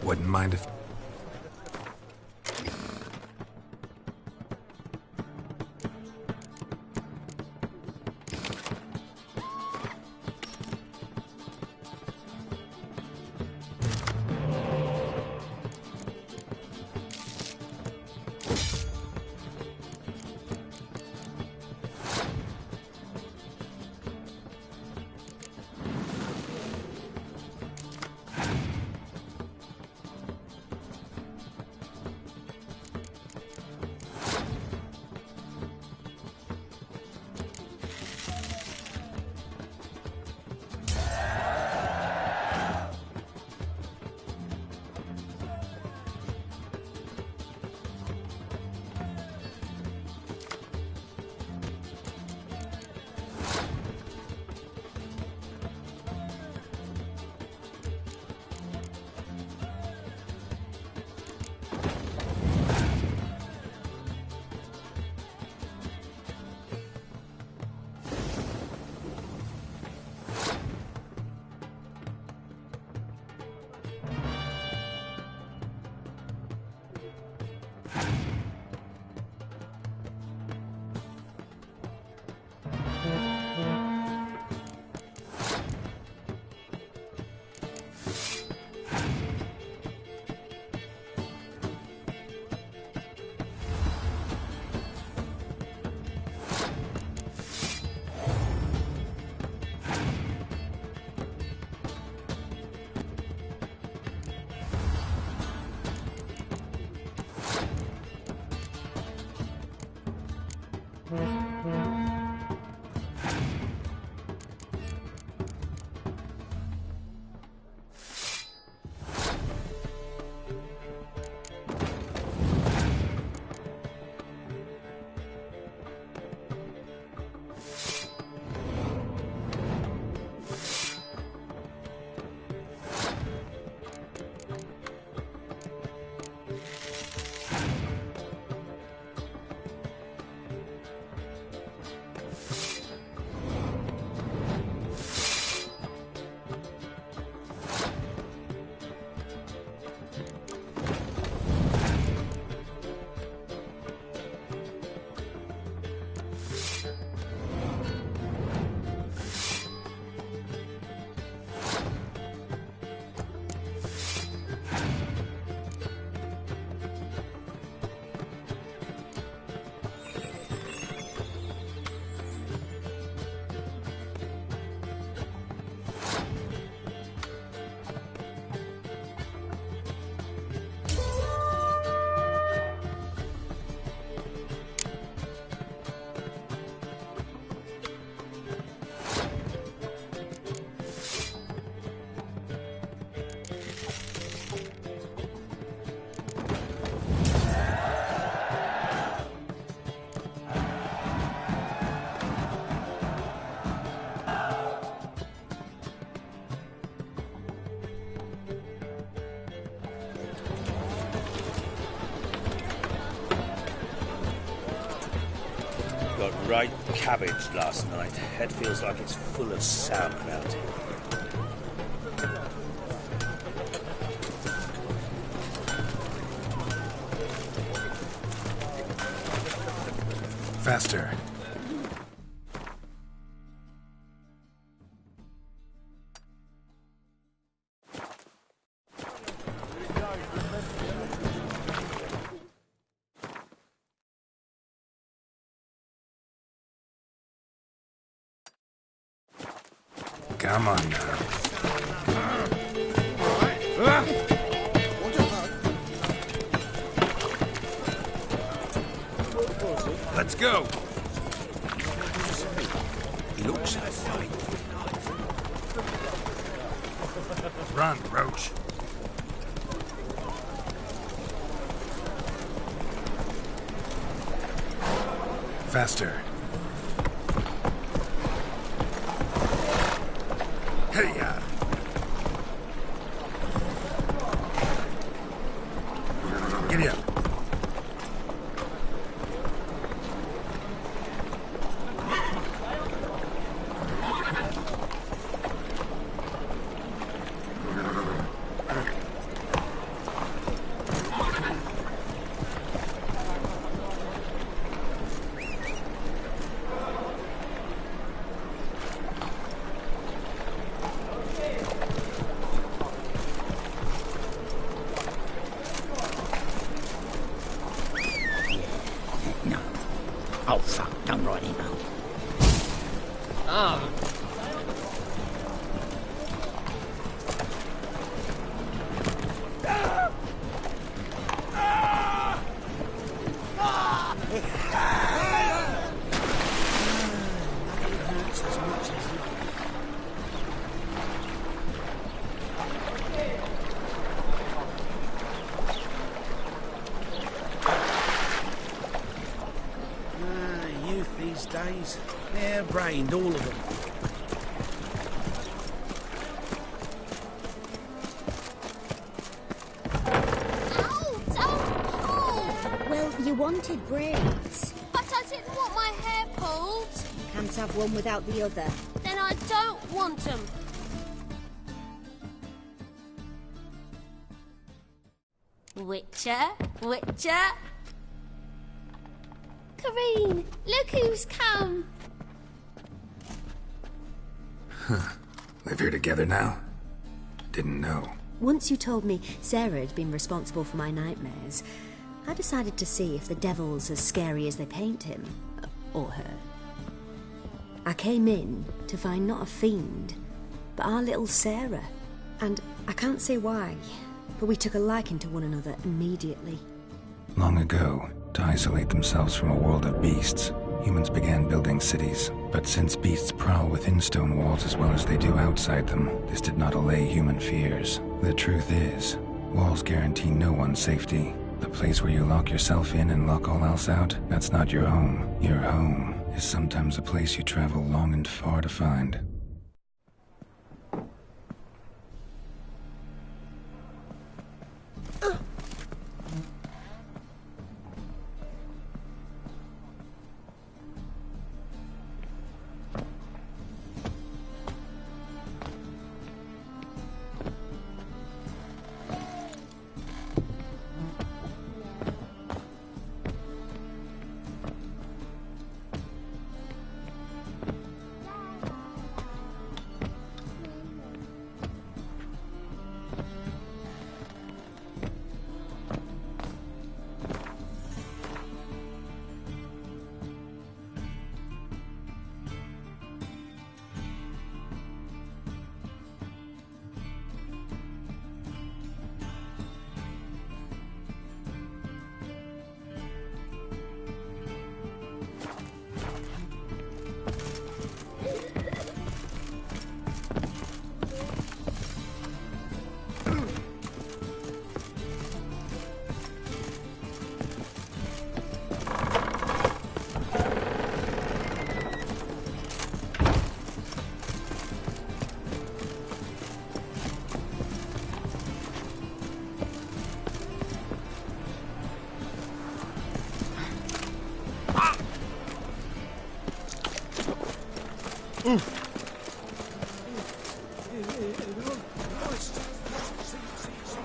Wouldn't mind if... Got right cabbage last night. Head feels like it's full of sauerkraut. Faster. Come on now. Let's go. Looks like run, Roach. Faster. Hey-ya! Giddy up. Oh, fuck, don't rightly know. Ah. Youth these days, hair-brained, all of them. Well, you wanted braids. But I didn't want my hair pulled. Can't have one without the other. Then I don't want them. Witcher, Witcher. Kareen, look who's come. Live here together now? Didn't know. Once you told me Sarah had been responsible for my nightmares, I decided to see if the devil's as scary as they paint him. Or her. I came in to find not a fiend, but our little Sarah. And I can't say why, but we took a liking to one another immediately. Long ago, to isolate themselves from a world of beasts, humans began building cities. But since beasts prowl within stone walls as well as they do outside them, this did not allay human fears. The truth is, walls guarantee no one's safety. The place where you lock yourself in and lock all else out, that's not your home. Your home is sometimes a place you travel long and far to find.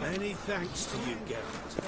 Many thanks to you, Geralt.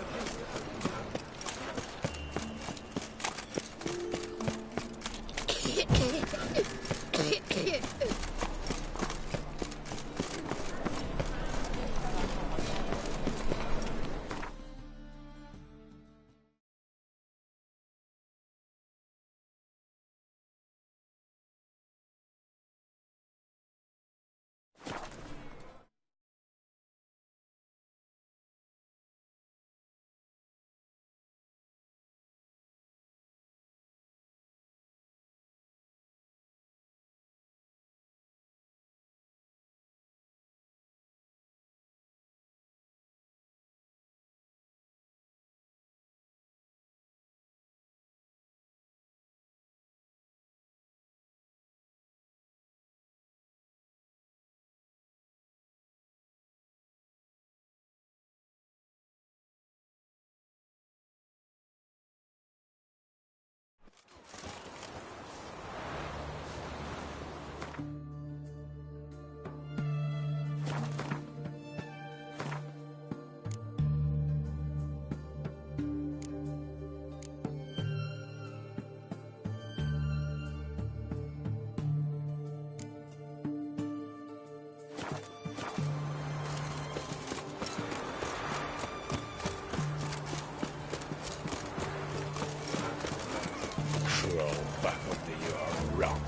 crawl back under your rock.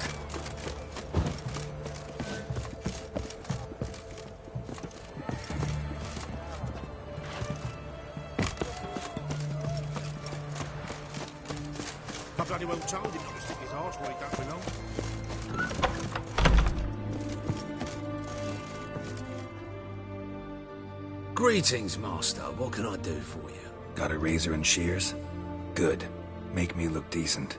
I bloody well told him not to stick his arse where he don't belong. Greetings, Master. What can I do for you? Got a razor and shears? Good. Make me look decent.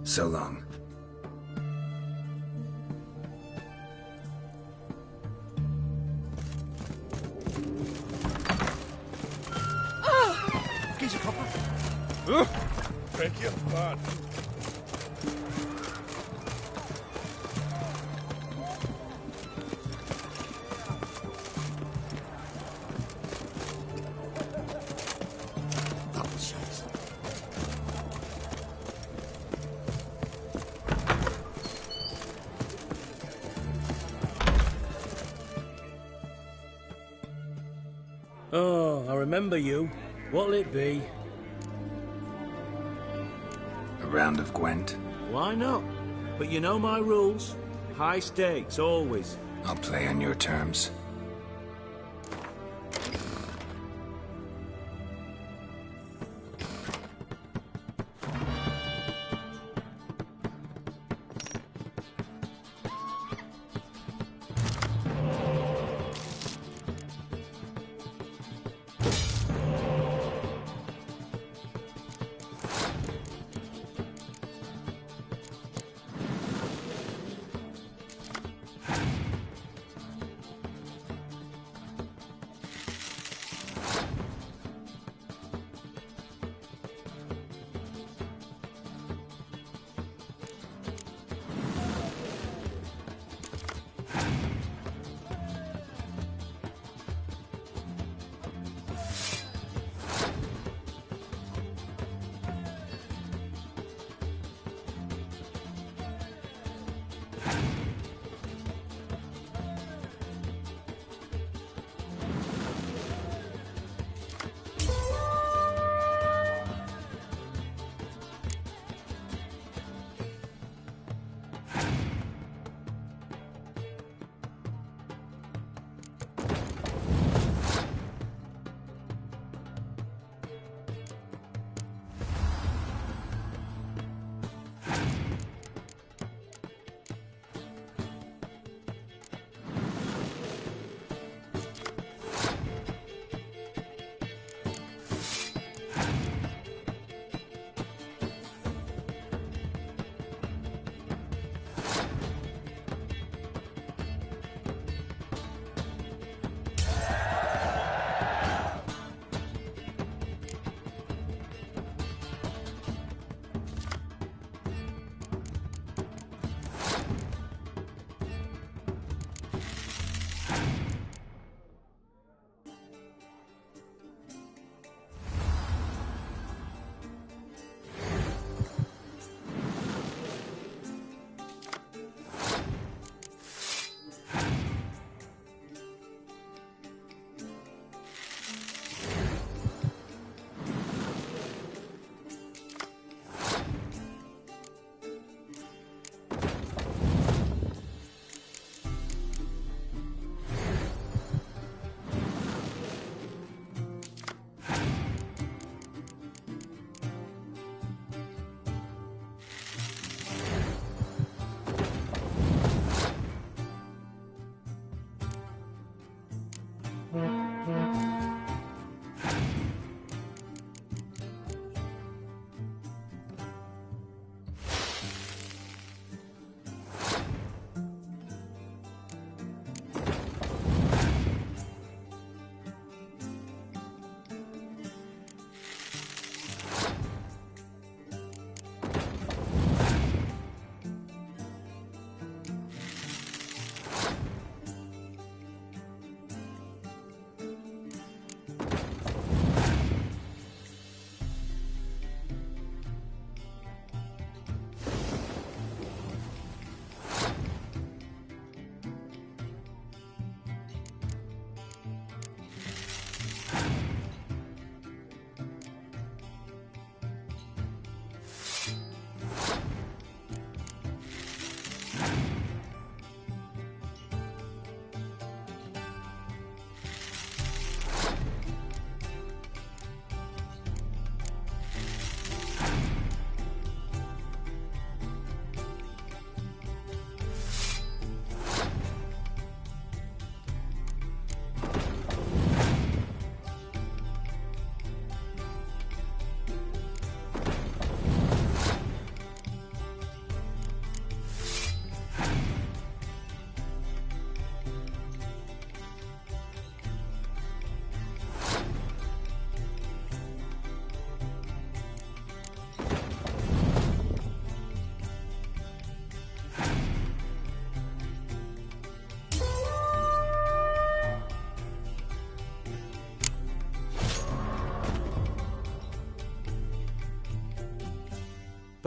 So long. He's a copper. Beg your pardon. Oh, I remember you. What'll it be? A round of Gwent? Why not? But you know my rules. High stakes, always. I'll play on your terms.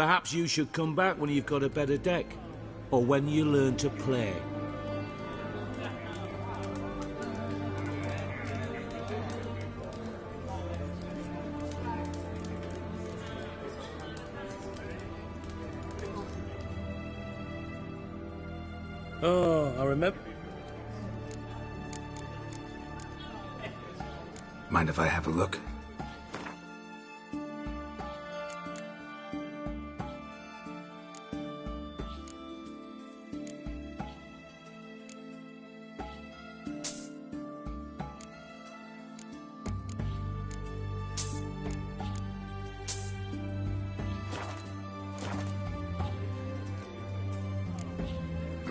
Perhaps you should come back when you've got a better deck. Or when you learn to play. Oh, I remember. Mind if I have a look?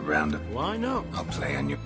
Roundup. Why not? I'll play on you.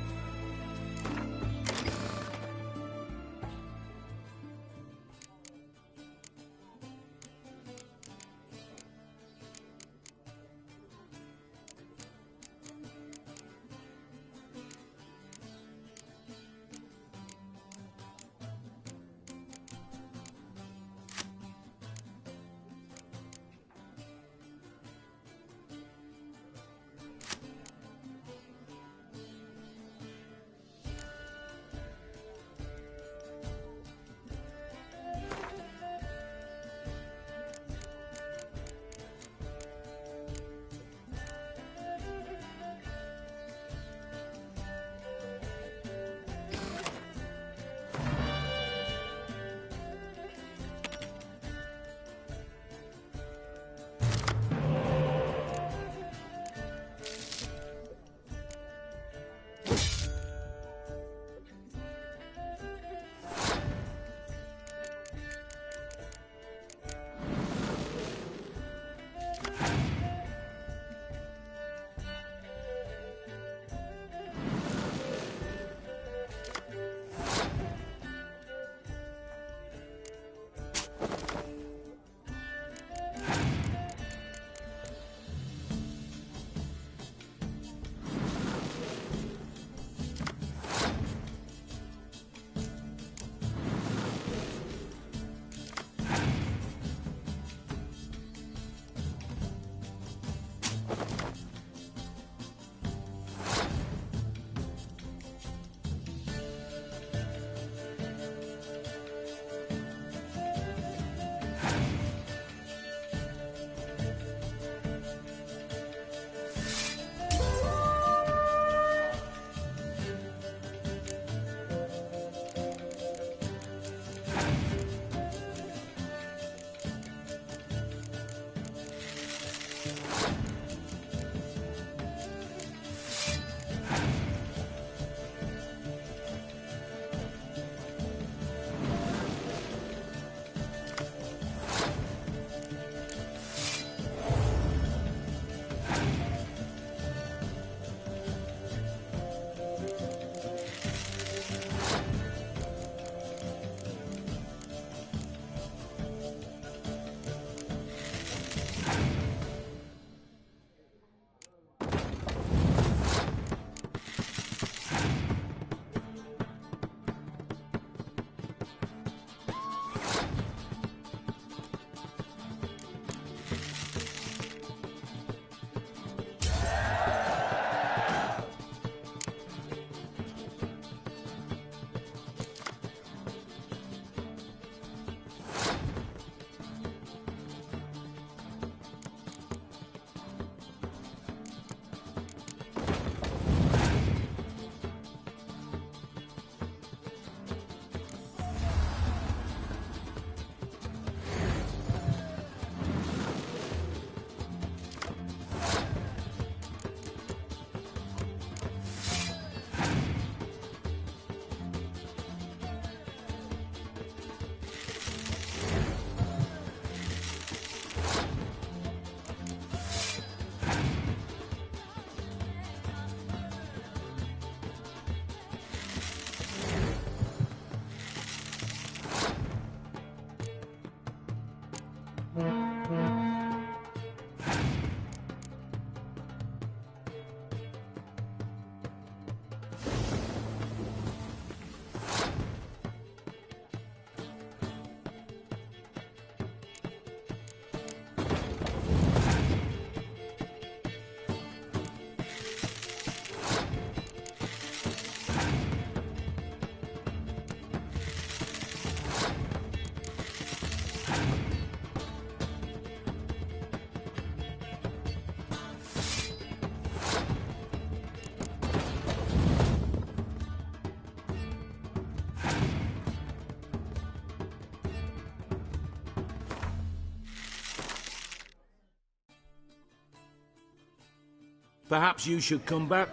Perhaps you should come back.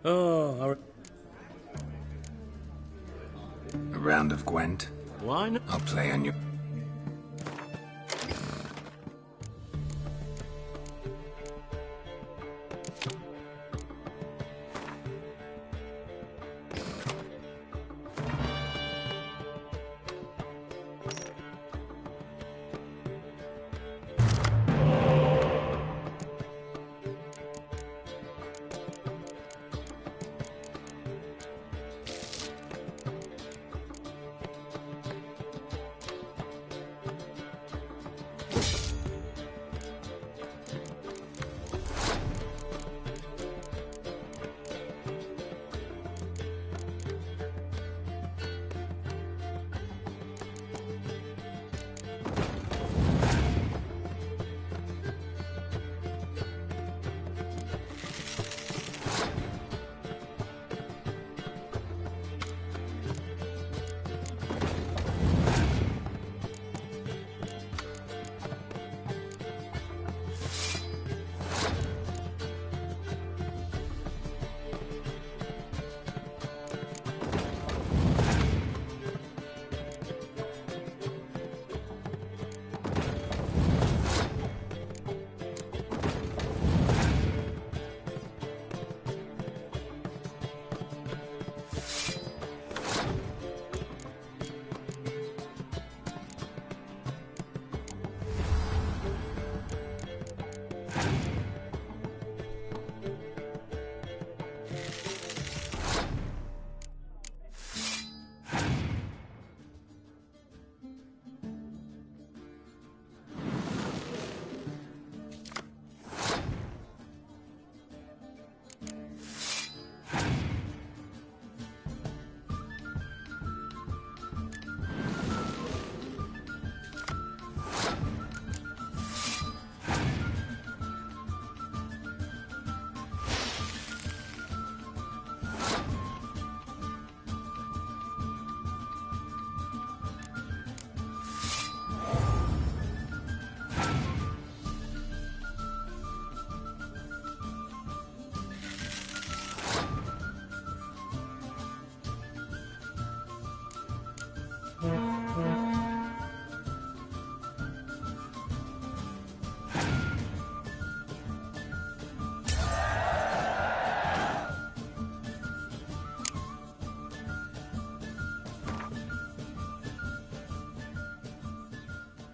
Oh, A round of Gwent? why not? I'll play on your...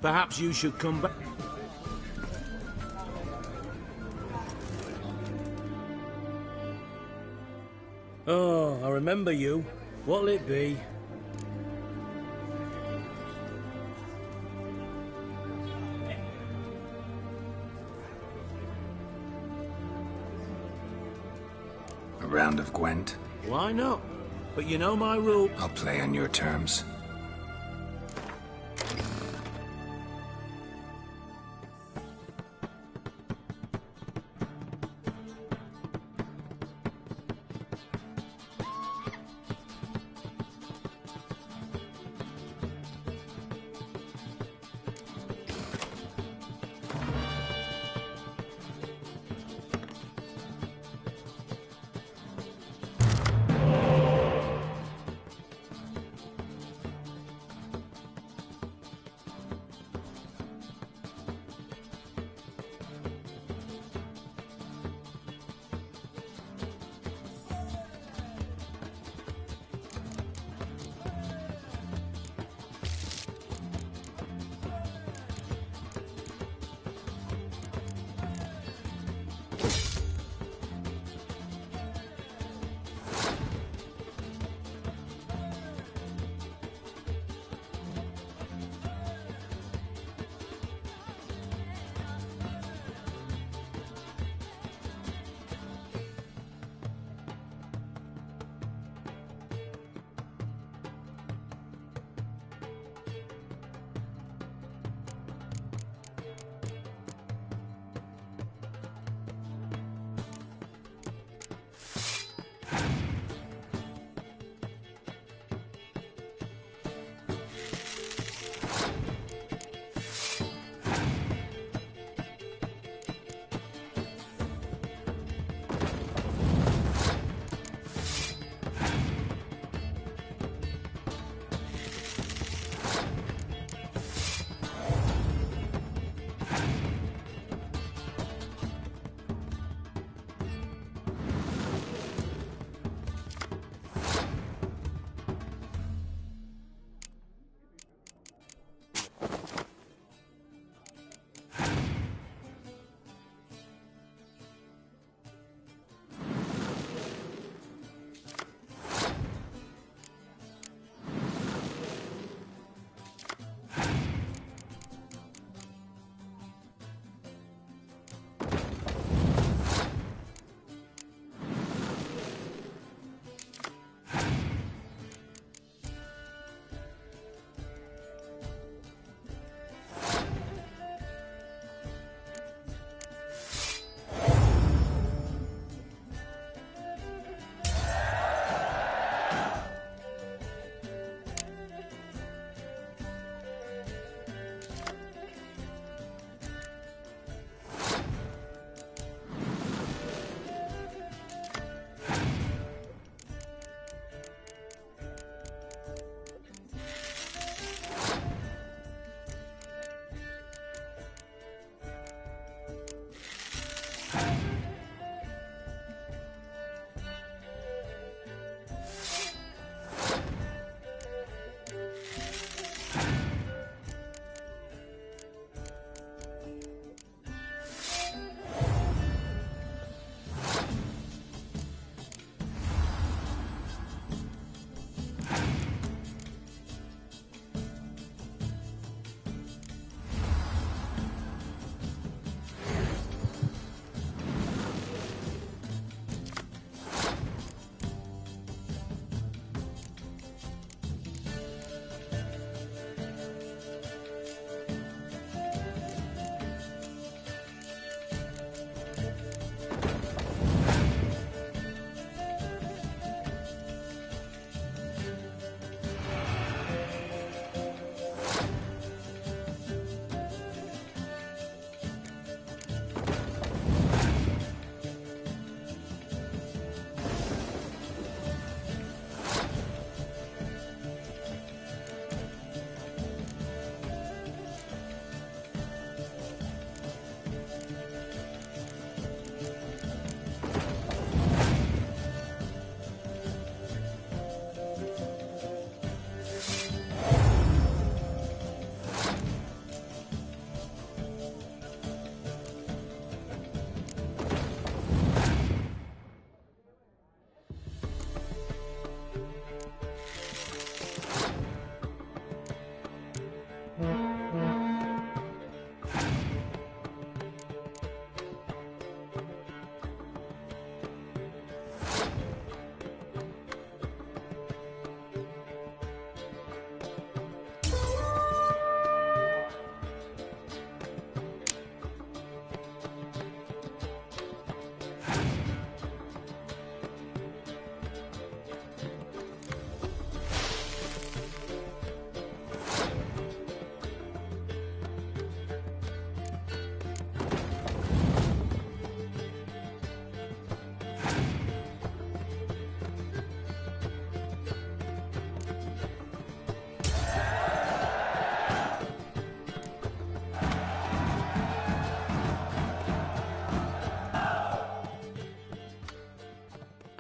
Perhaps you should come back. Oh, I remember you. What'll it be? A round of Gwent? Why not? But you know my rule. I'll play on your terms.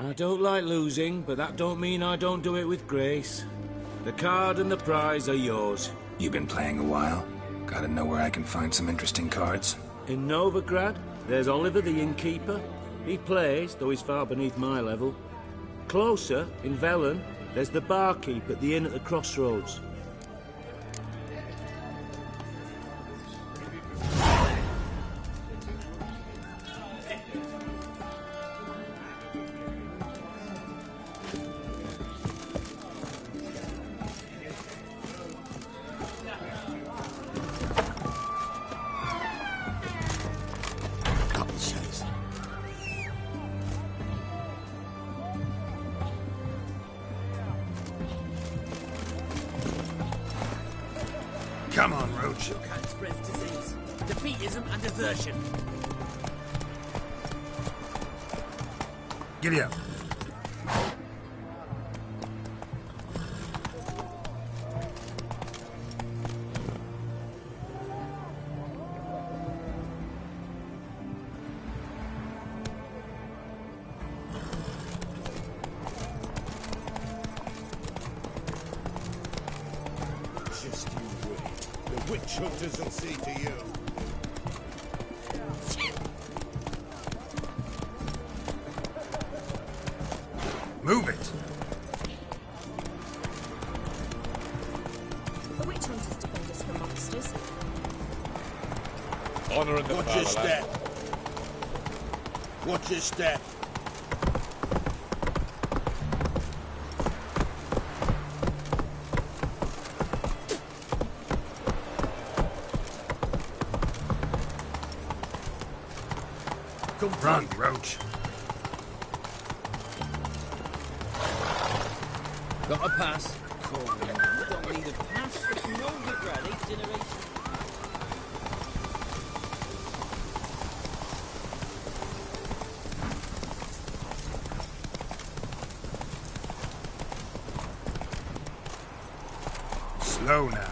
I don't like losing, but that don't mean I don't do it with grace. The card and the prize are yours. You've been playing a while? Gotta know where I can find some interesting cards. In Novigrad, there's Oliver the innkeeper. He plays, though he's far beneath my level. Closer, in Velen, there's the barkeep at the inn at the crossroads. Come on, Roach. You can't spread disease, defeatism and desertion. Giddy up. Just you wait. The witch hunters will see to you. Move it. The witch hunters defend us from monsters. Honor in the Watch your step. Watch your step. Run, Roach. Got a pass. Don't need a pass. Novigrad, 8th generation. Slow now.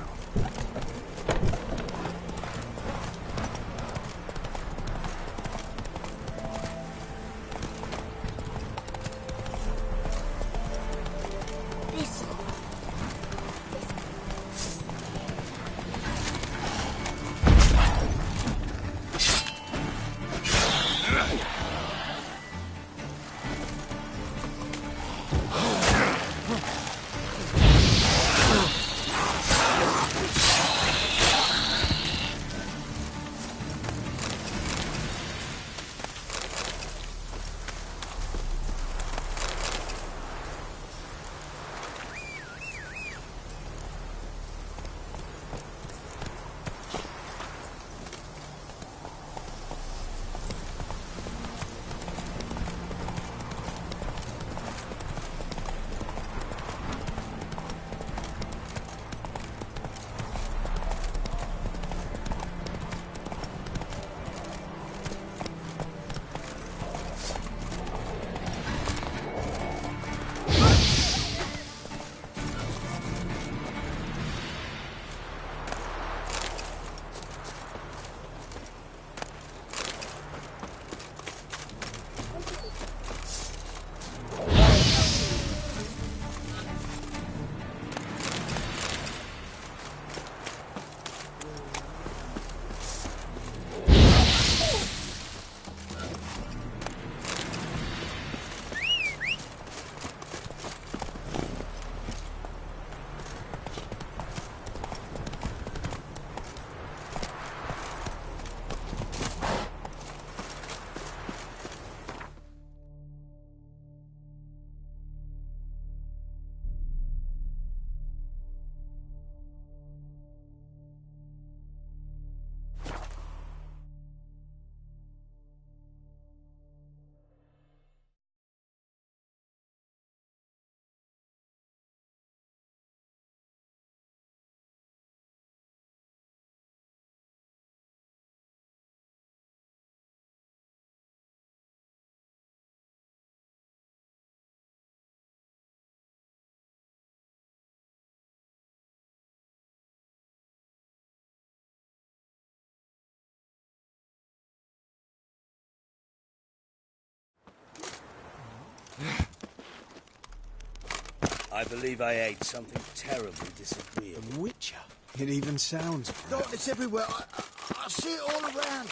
I believe I ate something terribly disagreeable. The Witcher? It even sounds... Darkness everywhere. I see it all around.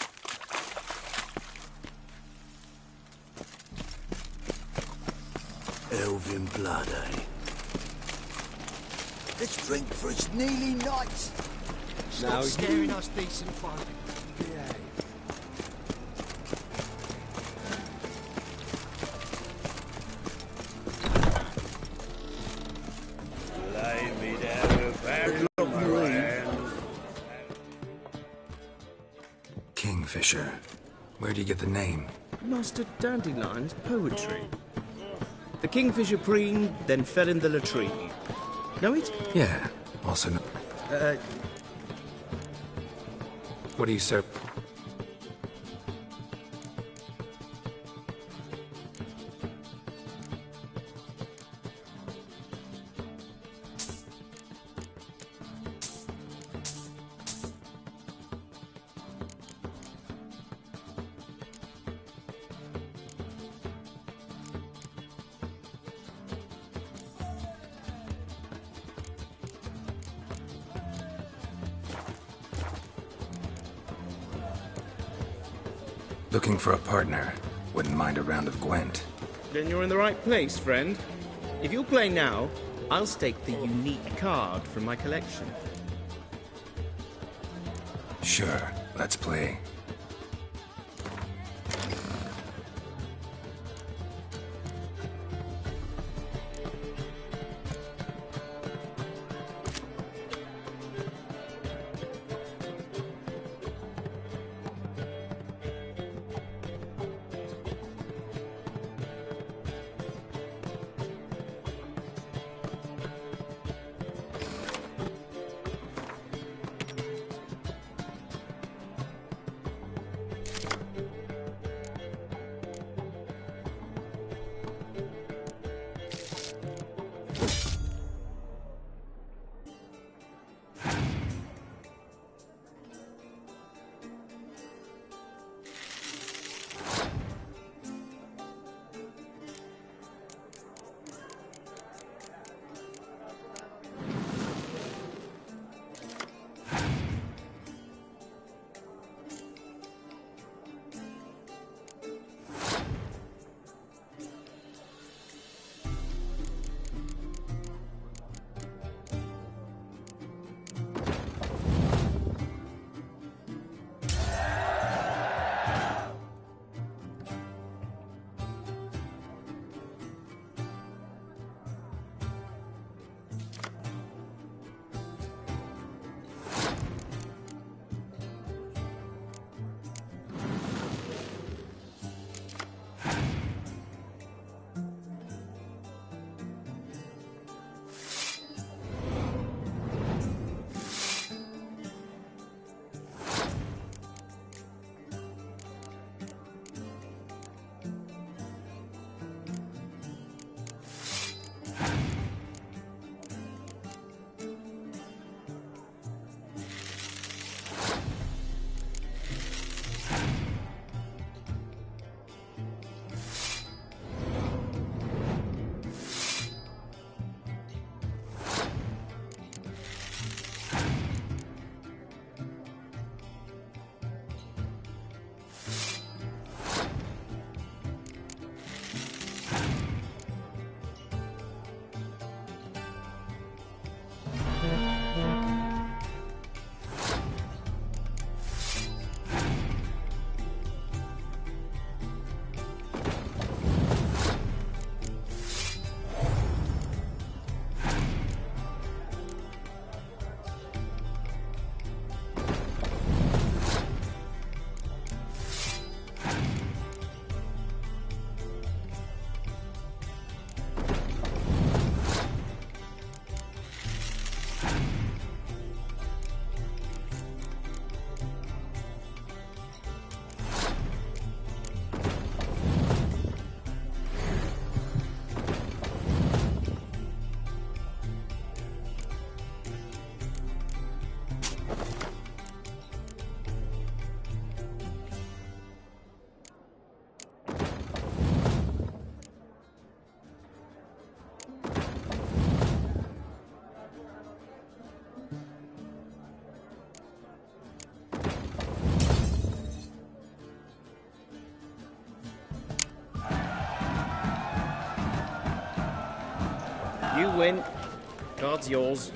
Elven blood, eh? Let's drink for its nearly night. Stop scaring us decent folk. Lay me down a bag. Kingfisher. Where do you get the name? Master Dandelion's poetry. The kingfisher preened, then fell in the latrine. Know it? Yeah. Also know... What do you serve? Looking for a partner. Wouldn't mind a round of Gwent. Then you're in the right place, friend. If you'll play now, I'll stake the unique card from my collection. Sure, let's play. You win. Card's yours.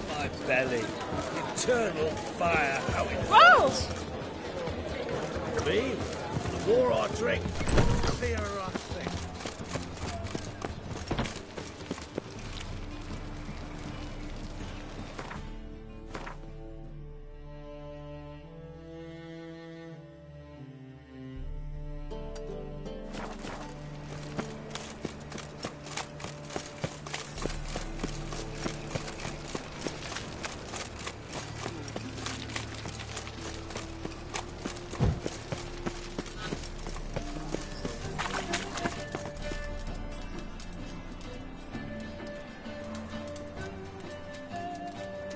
My belly. Eternal fire. How it Rolls! Me? The more I drink, the clearer I think.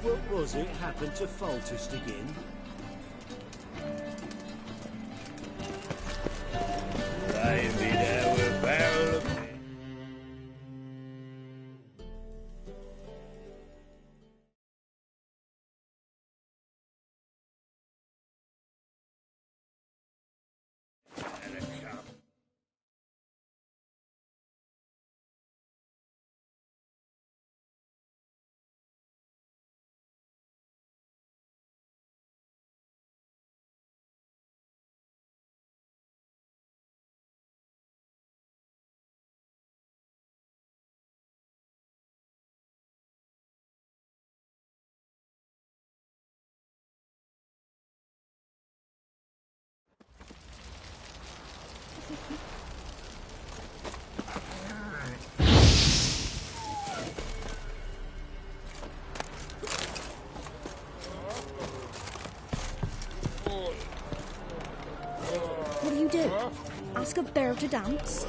What was it happened to Foltest again? Lay me there with a barrel of What do you do? Ask a bear to dance?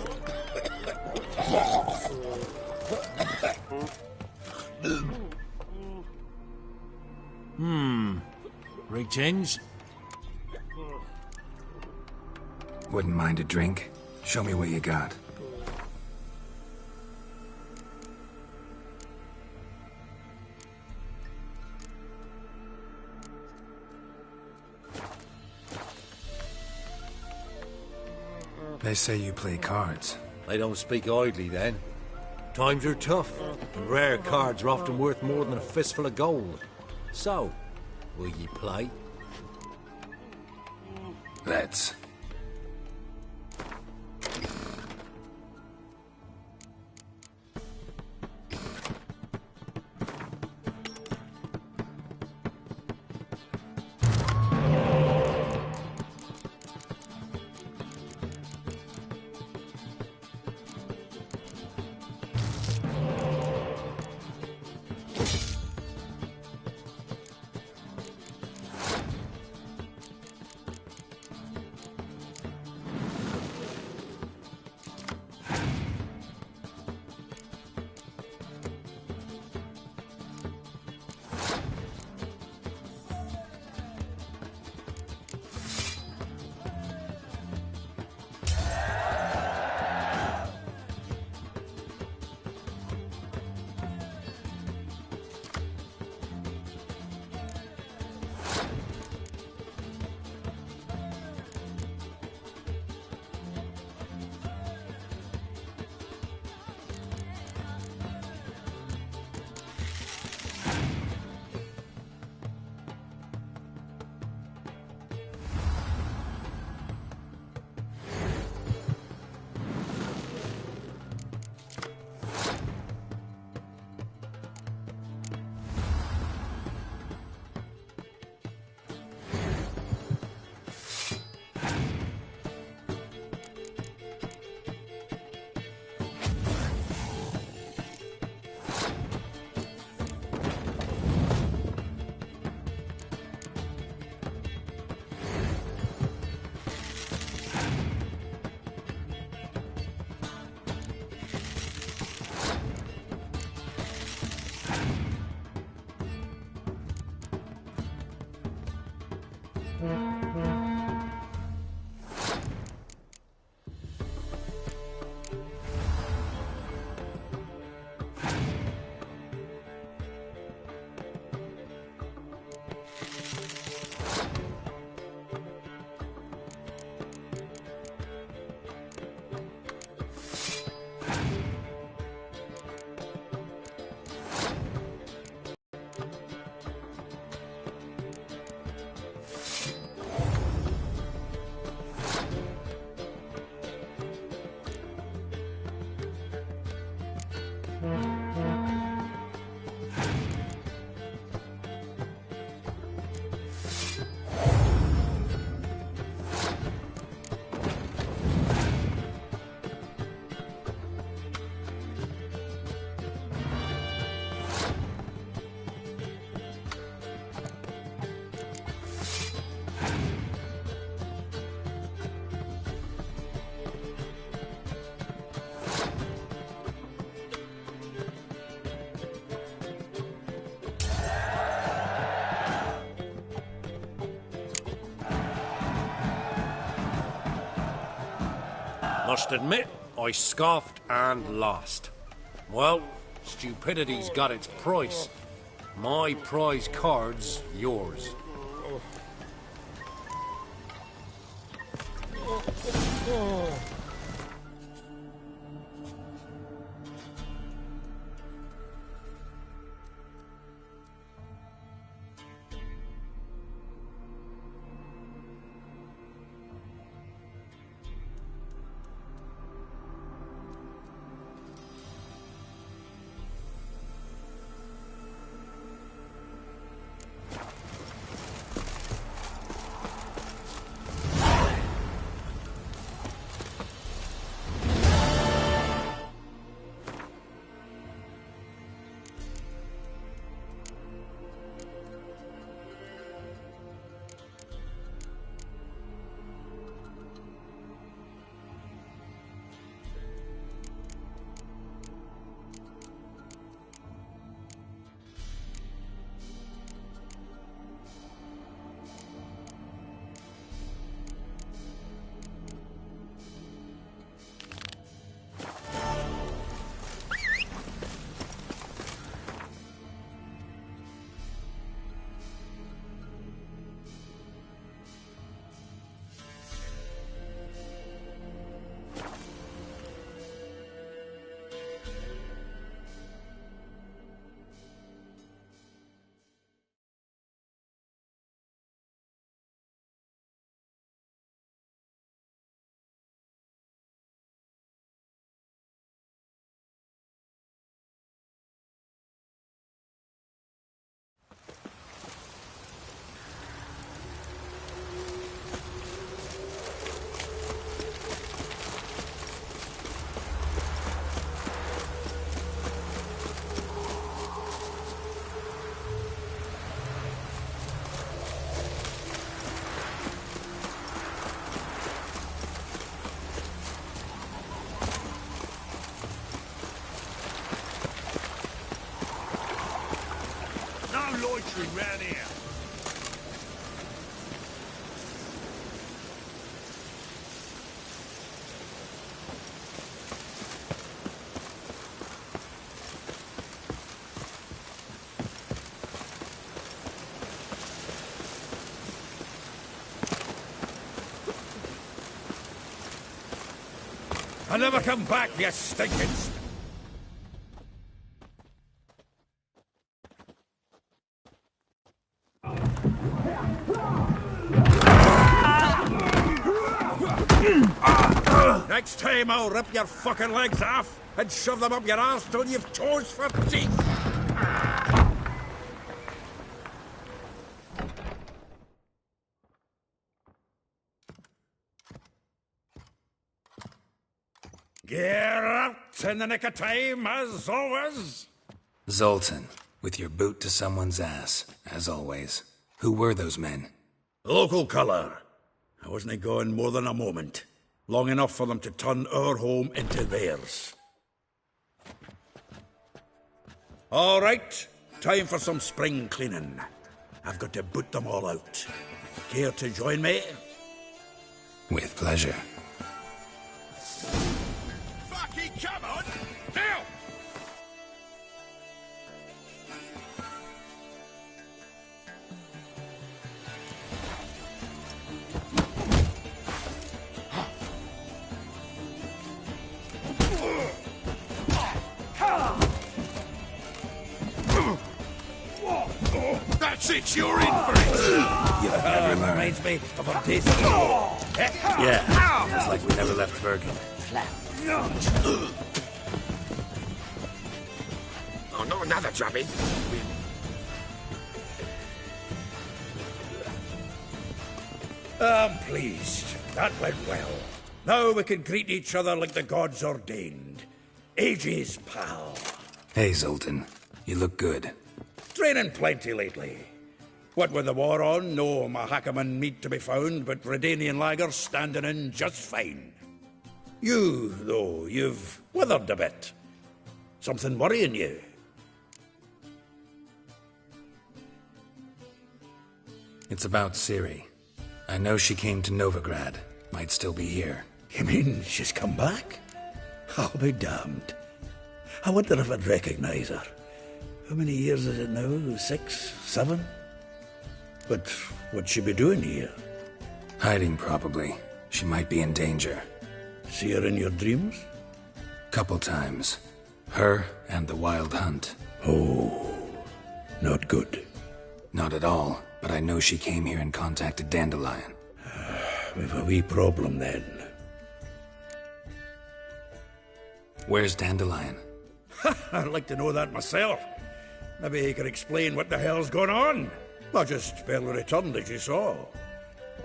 Greetings. Wouldn't mind a drink? Show me what you got. They say you play cards. They don't speak idly then. Times are tough, and rare cards are often worth more than a fistful of gold. So, will ye play? Let's. Must admit, I scoffed and lost. Well, stupidity's got its price. My prize card's yours. Loitering round here. I never come back, you stinking... Next time I'll rip your fucking legs off and shove them up your arse till you've toes for teeth. Get out in the nick of time, as always. Zoltan, with your boot to someone's ass, as always. Who were those men? Local colour. I wasn't going more than a moment. Long enough for them to turn our home into theirs. All right, time for some spring cleaning. I've got to boot them all out. Care to join me? With pleasure. Fucking come on! Now! That's it, you're in for it! Never learned. Reminds me of a days ago. Yeah, it's like we never left Bergen. Oh, not another drubbing. I'm pleased. That went well. Now we can greet each other like the gods ordained. Ages, pal. Hey, Zoltan. You look good. Training plenty lately. What with the war on, no Mahakaman meat to be found, but Redanian lagers standing in just fine. You, though, you've withered a bit. Something worrying you? It's about Ciri. I know she came to Novigrad. Might still be here. You mean she's come back? I'll be damned. I wonder if I'd recognise her. How many years is it now? 6, 7? But what'd she be doing here? Hiding, probably. She might be in danger. See her in your dreams? Couple times. Her and the Wild Hunt. Oh, not good. Not at all, but I know she came here and contacted Dandelion. We've a wee problem then. Where's Dandelion? I'd like to know that myself. Maybe he could explain what the hell's going on. I just barely returned, as you saw.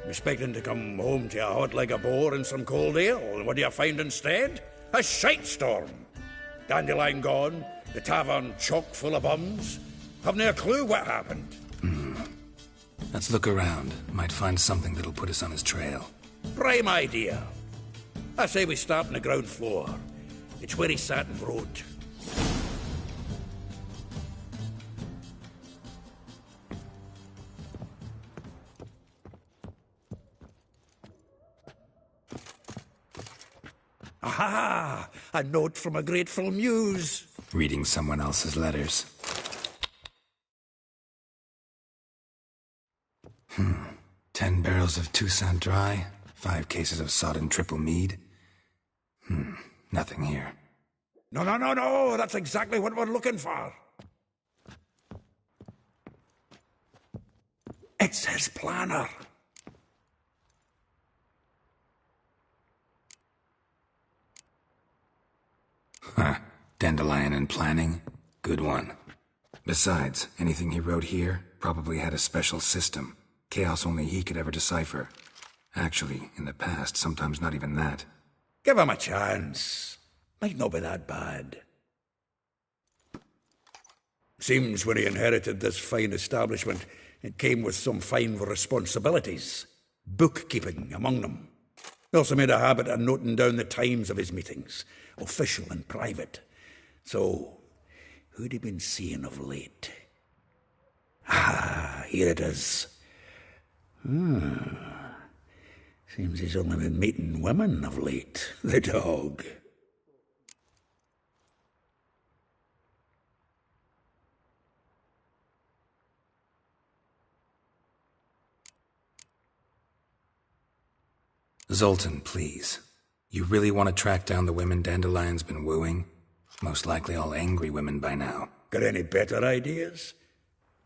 I'm expecting to come home to a hot like a boar and some cold ale, and what do you find instead? A shite storm. Dandelion gone, the tavern chock full of bums. Haven't a clue what happened. Let's look around. Might find something that'll put us on his trail. Prime idea. I say we start on the ground floor. It's where he sat and wrote. Aha! A note from a grateful muse. Reading someone else's letters. 10 barrels of Toussaint Dry, 5 cases of sodden triple mead. Nothing here. No, that's exactly what we're looking for. It's his planner. Dandelion and planning? Good one. Besides, anything he wrote here probably had a special system. Chaos only he could ever decipher. Actually, in the past, sometimes not even that. Give him a chance. Might not be that bad. Seems when he inherited this fine establishment, it came with some fine responsibilities. Bookkeeping among them. He also made a habit of noting down the times of his meetings, official and private. So, who'd he been seeing of late? Here it is. Seems he's only been meeting women of late, the dog. Zoltan, please. You really want to track down the women Dandelion's been wooing? Most likely all angry women by now. Got any better ideas?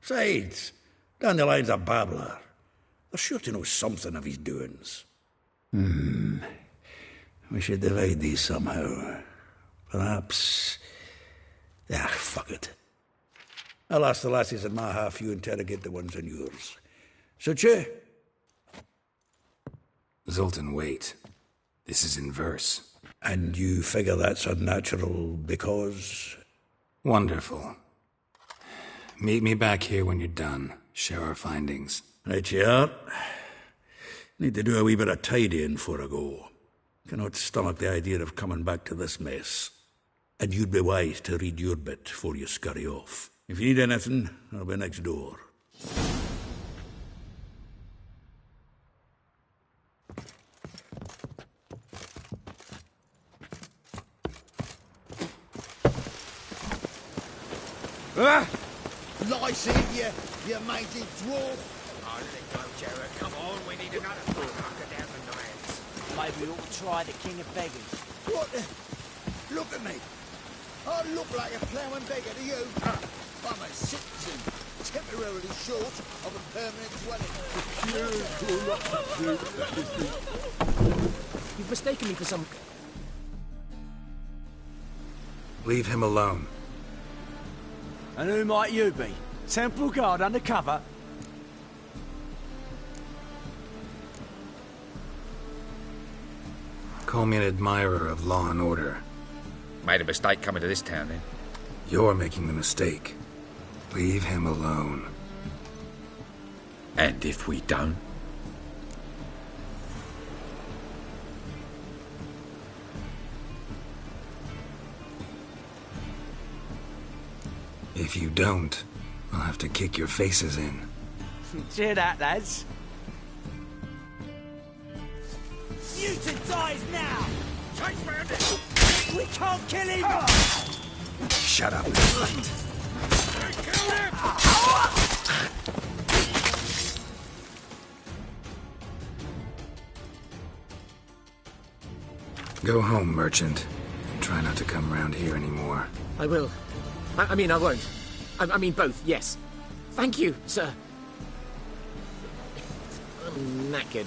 Besides, Dandelion's a babbler. They're sure to know something of his doings. We should divide these somehow. Perhaps... fuck it. I'll ask the lassies in my half, you interrogate the ones in yours. Suit you? Zoltan, wait. This is in verse. And you figure that's unnatural because... Wonderful. Meet me back here when you're done. Share our findings. Right you are. Need to do a wee bit of tidying before I go. Cannot stomach the idea of coming back to this mess. And you'd be wise to read your bit before you scurry off. If you need anything, I'll be next door. Lice in you mangy dwarf. Oh, let go, Jared. Come on, we need another fucker down the nights. Maybe we ought to try the King of Beggars. What the... Look at me. I look like a ploughing beggar to you. I'm a citizen, temporarily short of a permanent dwelling. You've mistaken me for some... Leave him alone. And who might you be? Temple Guard undercover? Call me an admirer of law and order. Made a mistake coming to this town, then. You're making the mistake. Leave him alone. And if we don't? If you don't, I'll have to kick your faces in. Cheer that, lads. mutant dies now! Chase round it! We can't kill him! Shut up and fight. Kill him! Go home, merchant. And try not to come around here anymore. I will. I mean, I won't. I mean, both, yes. Thank you, sir. I'm knackered.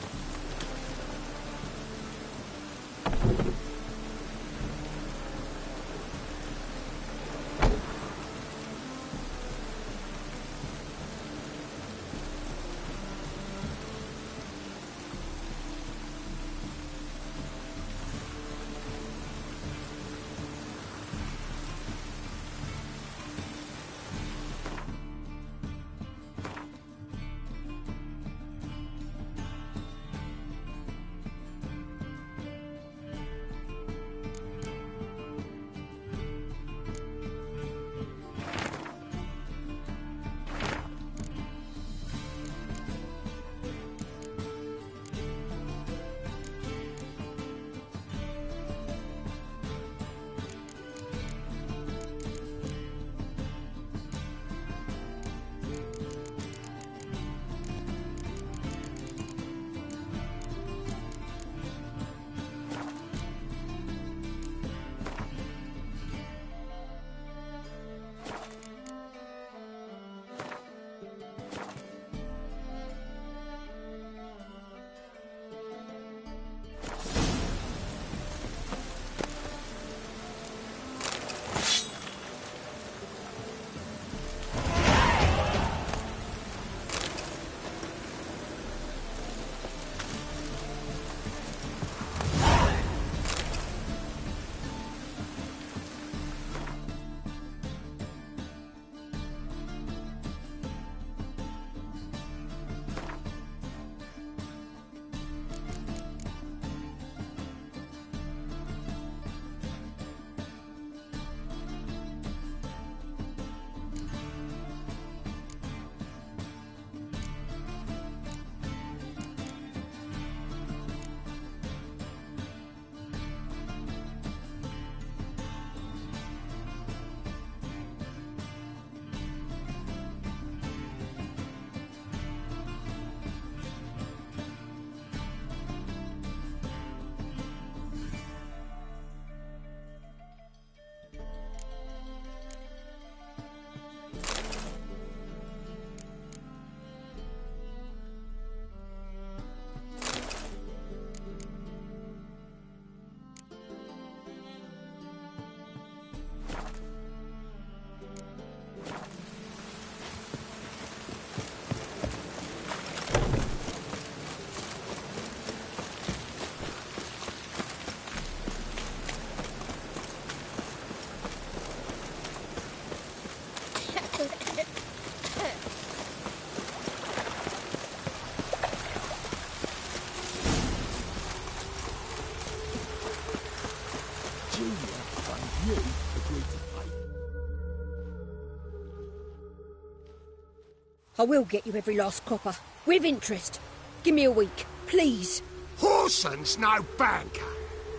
I will get you every last copper, with interest. Give me a week, please. Horson's no banker.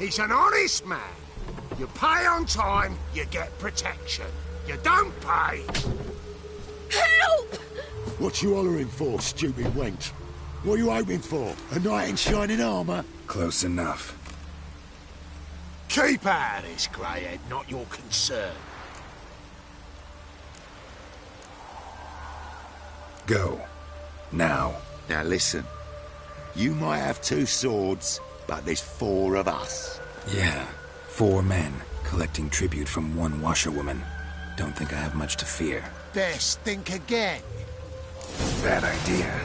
He's an honest man. You pay on time, you get protection. You don't pay... Help! What you hollering for, stupid wench? What are you hoping for? A knight in shining armour? Close enough. Keep out of this, greyhead, not your concern. Go. Now. Now listen. You might have 2 swords, but there's 4 of us. Yeah. 4 men, collecting tribute from 1 washerwoman. Don't think I have much to fear. Best think again. Bad idea.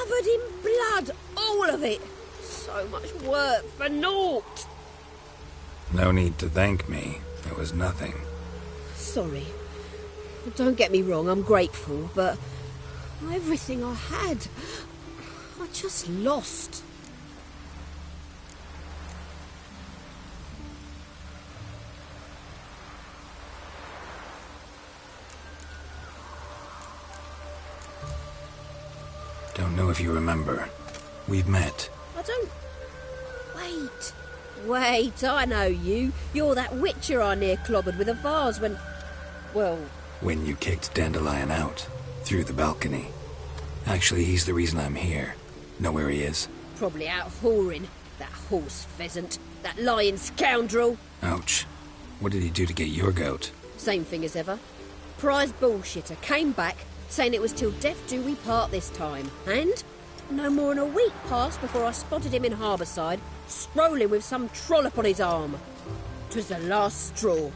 Covered in blood, all of it. So much work for naught. No need to thank me. It was nothing. Sorry. Don't get me wrong, I'm grateful, but everything I had, I just lost. Don't know if you remember. We've met. I don't... Wait, I know you. You're that witcher I near clobbered with a vase when... Well... When you kicked Dandelion out. Through the balcony. Actually, he's the reason I'm here. Know where he is? Probably out whoring. That horse pheasant. That lying scoundrel. Ouch. What did he do to get your goat? Same thing as ever. Prize bullshitter came back, saying it was till death do we part this time. And no more than a week passed before I spotted him in Harbourside, strolling with some trollop on his arm. 'Twas the last straw.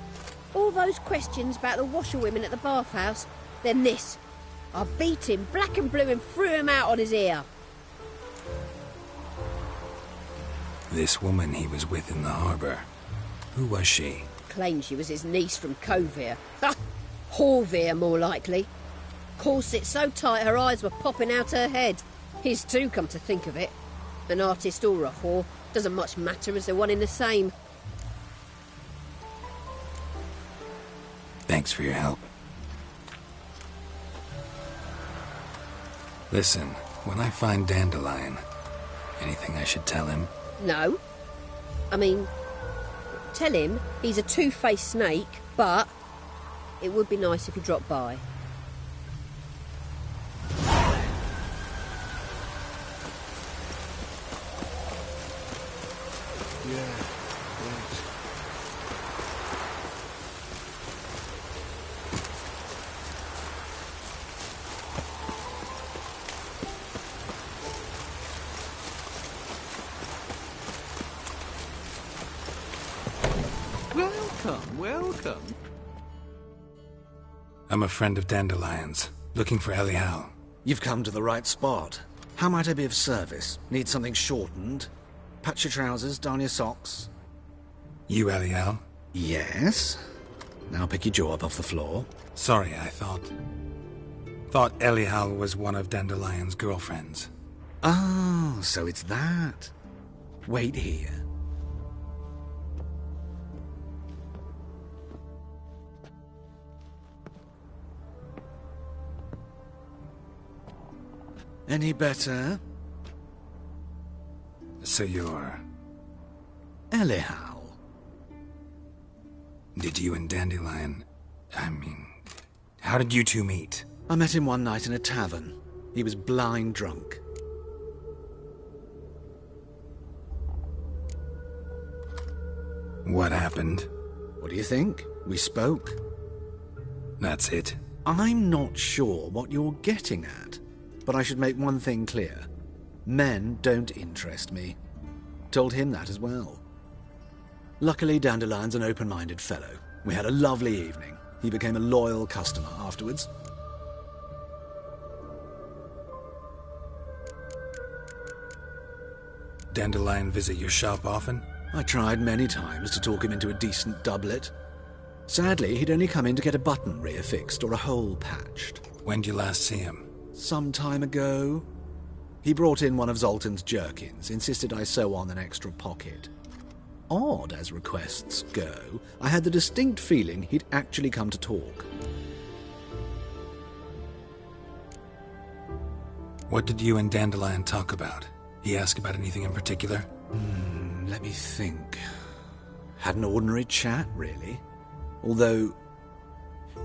All those questions about the washerwomen at the bathhouse, then this. I beat him black and blue and threw him out on his ear. This woman he was with in the harbour. Who was she? Claimed she was his niece from Covere. Ha! Horvere, more likely. Corset so tight her eyes were popping out her head. His too, come to think of it. An artist or a whore, doesn't much matter as they're one in the same. Thanks for your help. Listen, when I find Dandelion, anything I should tell him? No. I mean, tell him he's a two-faced snake, but it would be nice if he dropped by. Welcome. I'm a friend of Dandelion's, looking for Elial. You've come to the right spot. How might I be of service? Need something shortened? Patch your trousers, darn your socks. You Elial? Yes. Now pick your jaw up off the floor. Sorry, I thought Elial was one of Dandelion's girlfriends. Oh, so it's that. Wait here. Any better? So you're... Elial. Did you and Dandelion... how did you two meet? I met him one night in a tavern. He was blind drunk. What happened? What do you think? We spoke. That's it. I'm not sure what you're getting at. But I should make one thing clear. Men don't interest me. Told him that as well. Luckily, Dandelion's an open-minded fellow. We had a lovely evening. He became a loyal customer afterwards. Dandelion visit your shop often? I tried many times to talk him into a decent doublet. Sadly, he'd only come in to get a button reaffixed or a hole patched. When'd you last see him? Some time ago. He brought in one of Zoltan's jerkins, insisted I sew on an extra pocket. Odd as requests go, I had the distinct feeling he'd actually come to talk. What did you and Dandelion talk about? He asked about anything in particular? Let me think. Had an ordinary chat, really. Although...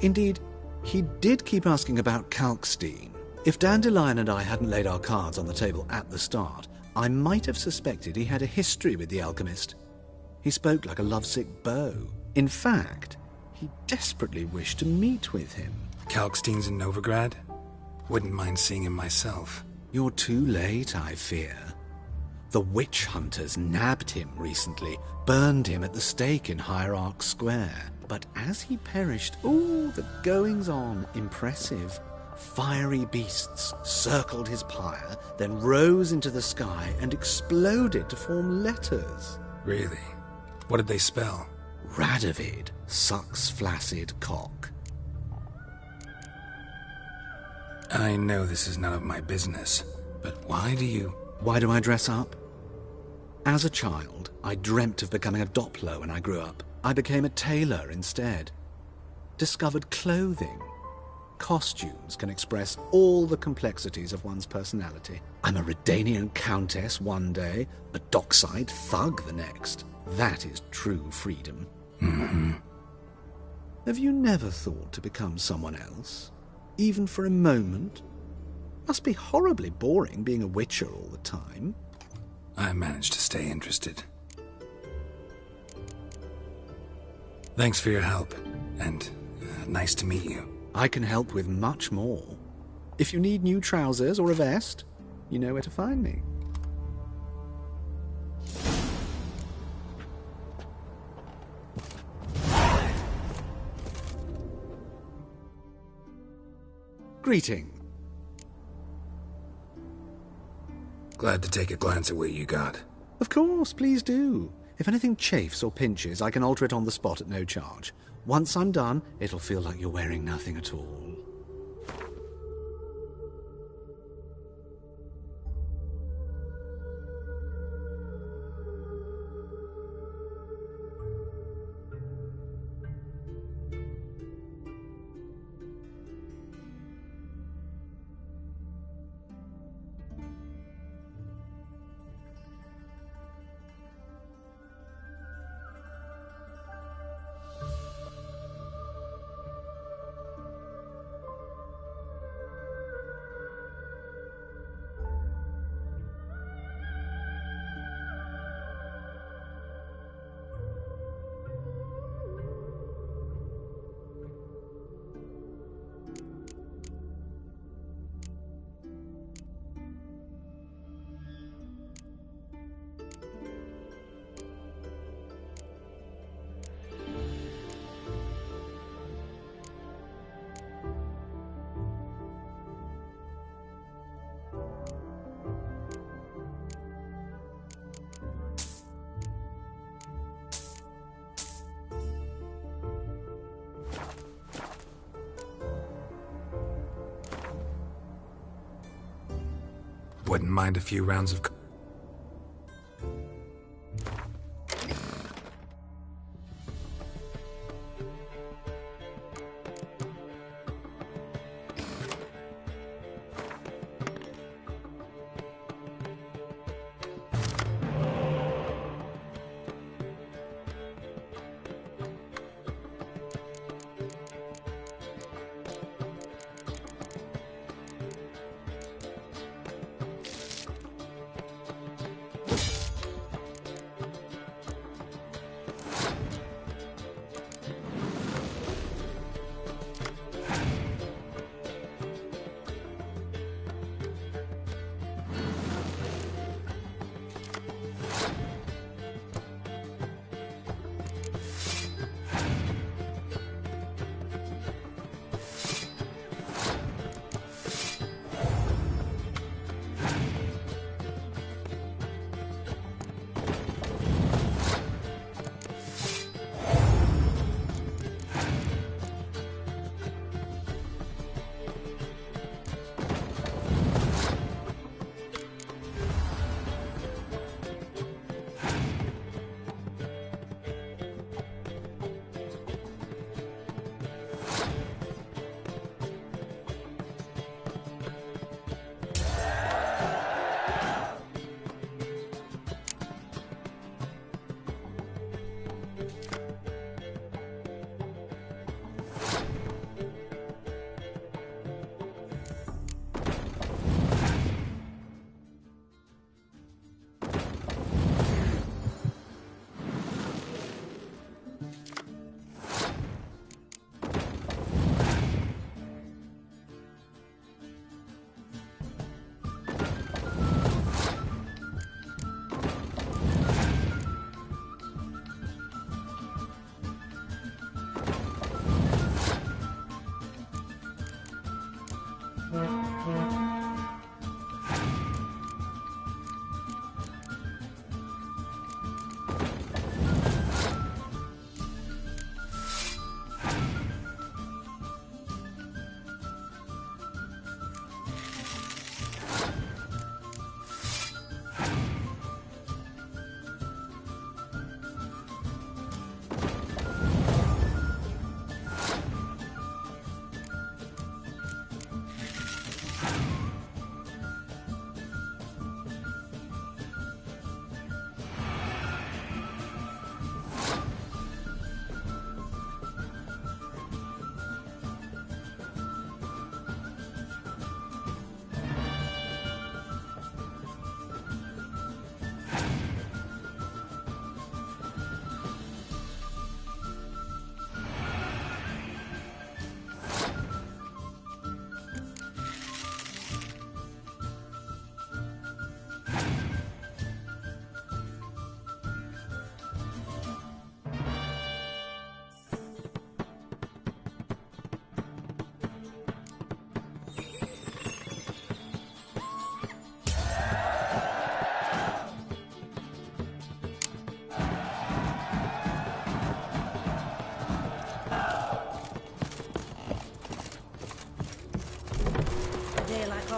Indeed, he did keep asking about Kalkstein. If Dandelion and I hadn't laid our cards on the table at the start, I might have suspected he had a history with the alchemist. He spoke like a lovesick beau. In fact, he desperately wished to meet with him. Kalkstein's in Novigrad? Wouldn't mind seeing him myself. You're too late, I fear. The witch hunters nabbed him recently, burned him at the stake in Hierarch Square. But as he perished, the goings-on, impressive. Fiery beasts circled his pyre, then rose into the sky and exploded to form letters. Really? What did they spell? Radovid, sucks flaccid cock. I know this is none of my business, but why do I dress up? As a child, I dreamt of becoming a Doppler when I grew up. I became a tailor instead. Discovered clothing. Costumes can express all the complexities of one's personality. I'm a Redanian countess one day, a dockside thug the next. That is true freedom. Mm-hmm. Have you never thought to become someone else? Even for a moment? Must be horribly boring being a witcher all the time. I managed to stay interested. Thanks for your help, and nice to meet you. I can help with much more. If you need new trousers or a vest, you know where to find me. Greeting. Glad to take a glance at what you got. Of course, please do. If anything chafes or pinches, I can alter it on the spot at no charge. Once I'm done, it'll feel like you're wearing nothing at all. Wouldn't mind a few rounds of...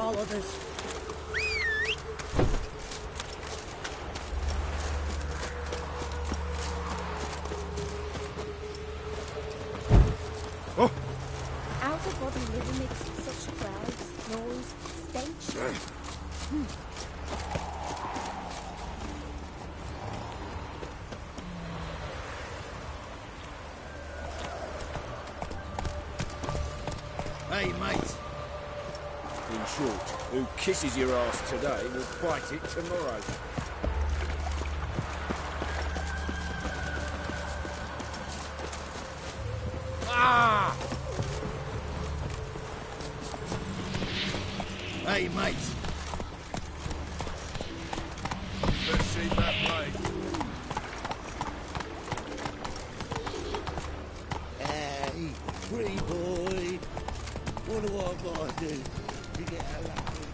followed us. Out of body living makes such clouds, noise, stench. Hey, mate. In short, who kisses your ass today will bite it tomorrow. Ah! Hey, mate. Let's see that blade. Hey, pretty boy. What do I gotta do to get out of here?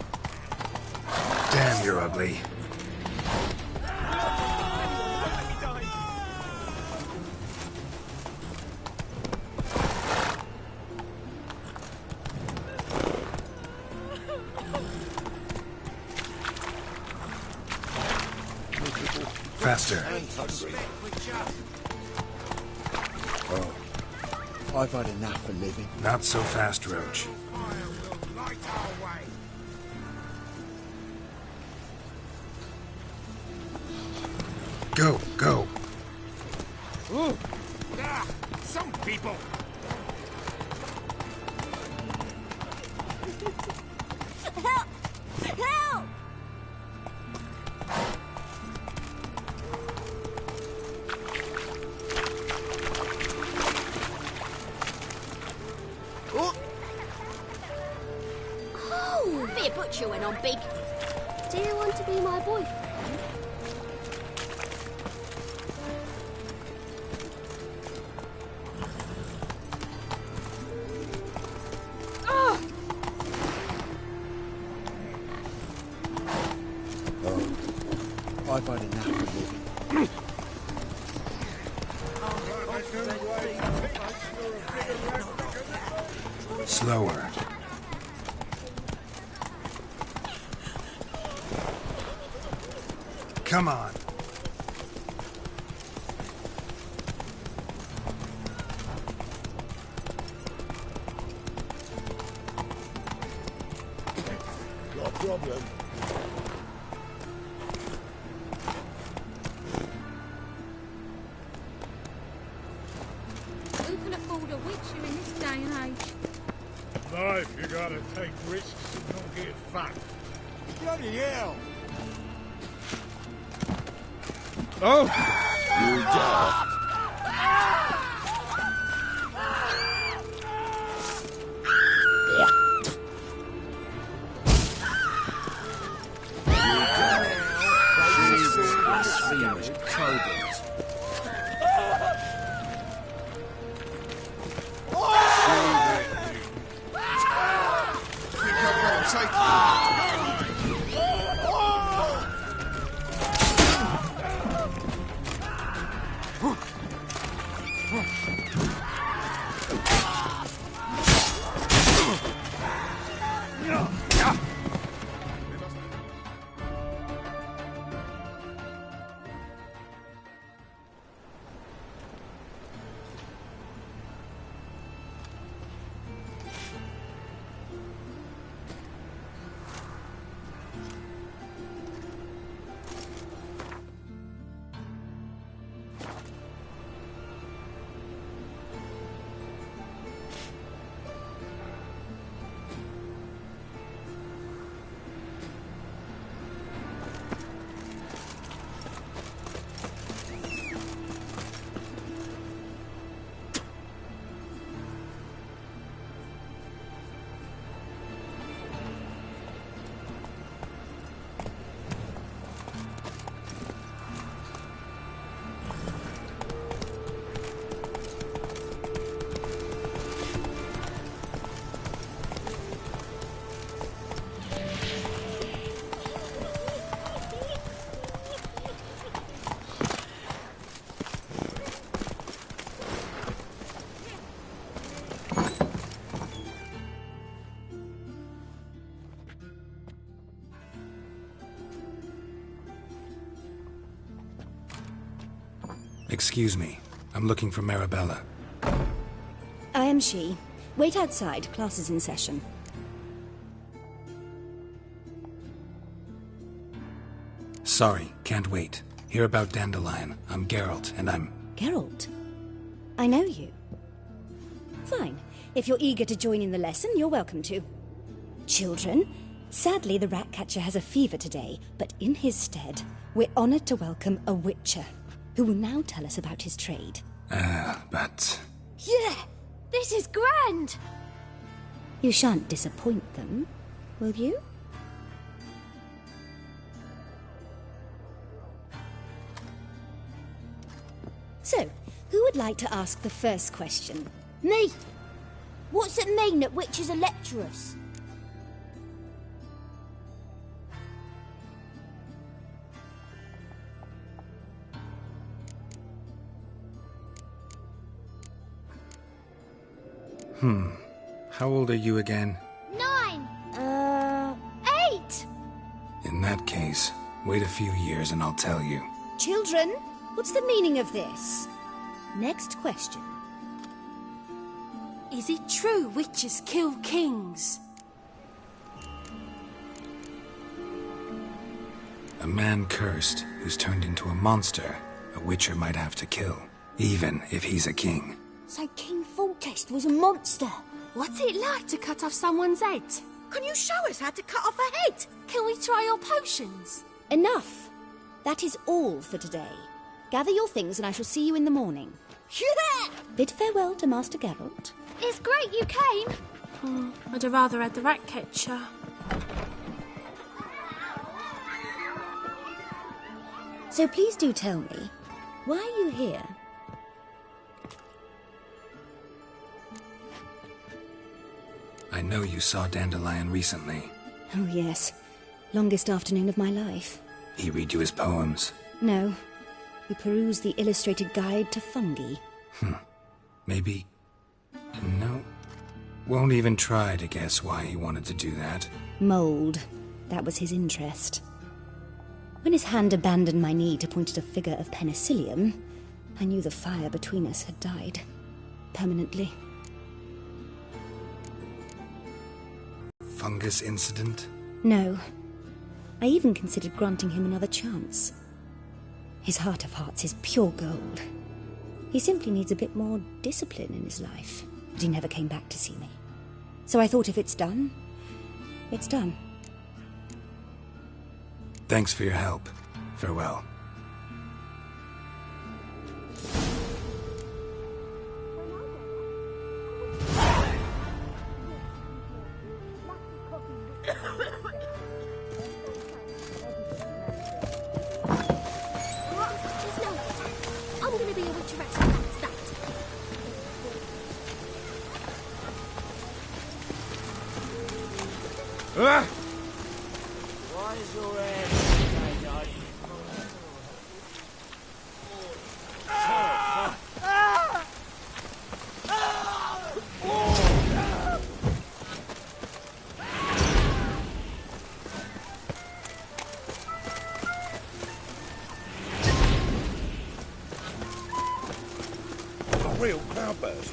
Damn, you're ugly. Faster. Oh, I've had enough of living. Not so fast, Roach. Light our way. Go, go. Ooh. Ah, some people. Help! Help! Oh! Bit of butcher went on big. Do you want to be my boyfriend? Oh, I've had enough of living. Slower. Come on. Got a problem. Who can afford a witcher in this day and age? Life, you gotta take risks and don't get fucked. Bloody hell! Oh! You daft. Excuse me. I'm looking for Marabella. I am she. Wait outside. Class is in session. Sorry, can't wait. Hear about Dandelion. I'm Geralt, and I'm... Geralt? I know you. Fine. If you're eager to join in the lesson, you're welcome to. Children, sadly the Ratcatcher has a fever today, but in his stead, we're honoured to welcome a Witcher, who will now tell us about his trade. But... Yeah! This is grand! You shan't disappoint them, will you? So, who would like to ask the first question? Me! What's it mean that witches are lecturers? How old are you again? 9! 8! In that case, wait a few years and I'll tell you. Children, what's the meaning of this? Next question. Is it true witches kill kings? A man cursed who's turned into a monster, a Witcher might have to kill, even if he's a king. So King Foltest was a monster. What's it like to cut off someone's head? Can you show us how to cut off a head? Can we try your potions? Enough! That is all for today. Gather your things and I shall see you in the morning. Yeah! Bid farewell to Master Geralt. It's great you came. I'd have rather had the Ratcatcher. So please do tell me, why are you here? I know you saw Dandelion recently. Oh yes, longest afternoon of my life. He read you his poems. No, we perused the illustrated guide to fungi. Maybe... No. Won't even try to guess why he wanted to do that. Mold. That was his interest. When his hand abandoned my knee to point at a figure of penicillium, I knew the fire between us had died. Permanently. Fungus incident? No. I even considered granting him another chance. His heart of hearts is pure gold. He simply needs a bit more discipline in his life. But he never came back to see me. So I thought if it's done, it's done. Thanks for your help. Farewell. I'm gonna be a witcher as fast as that. Why is your head so tight? A real cloudburst.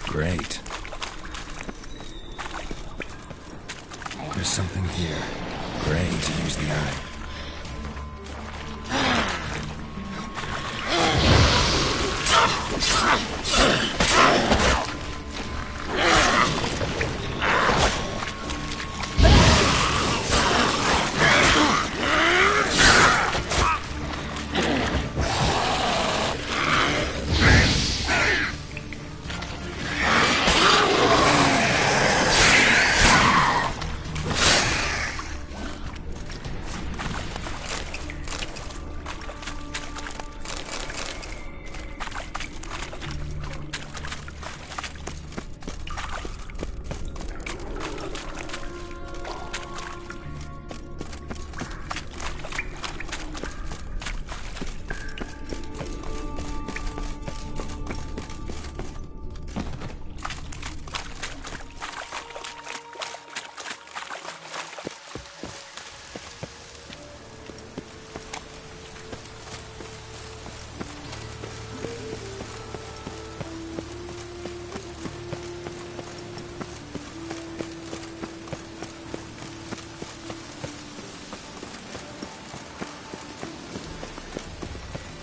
Great. There's something here. Gray to use the eye.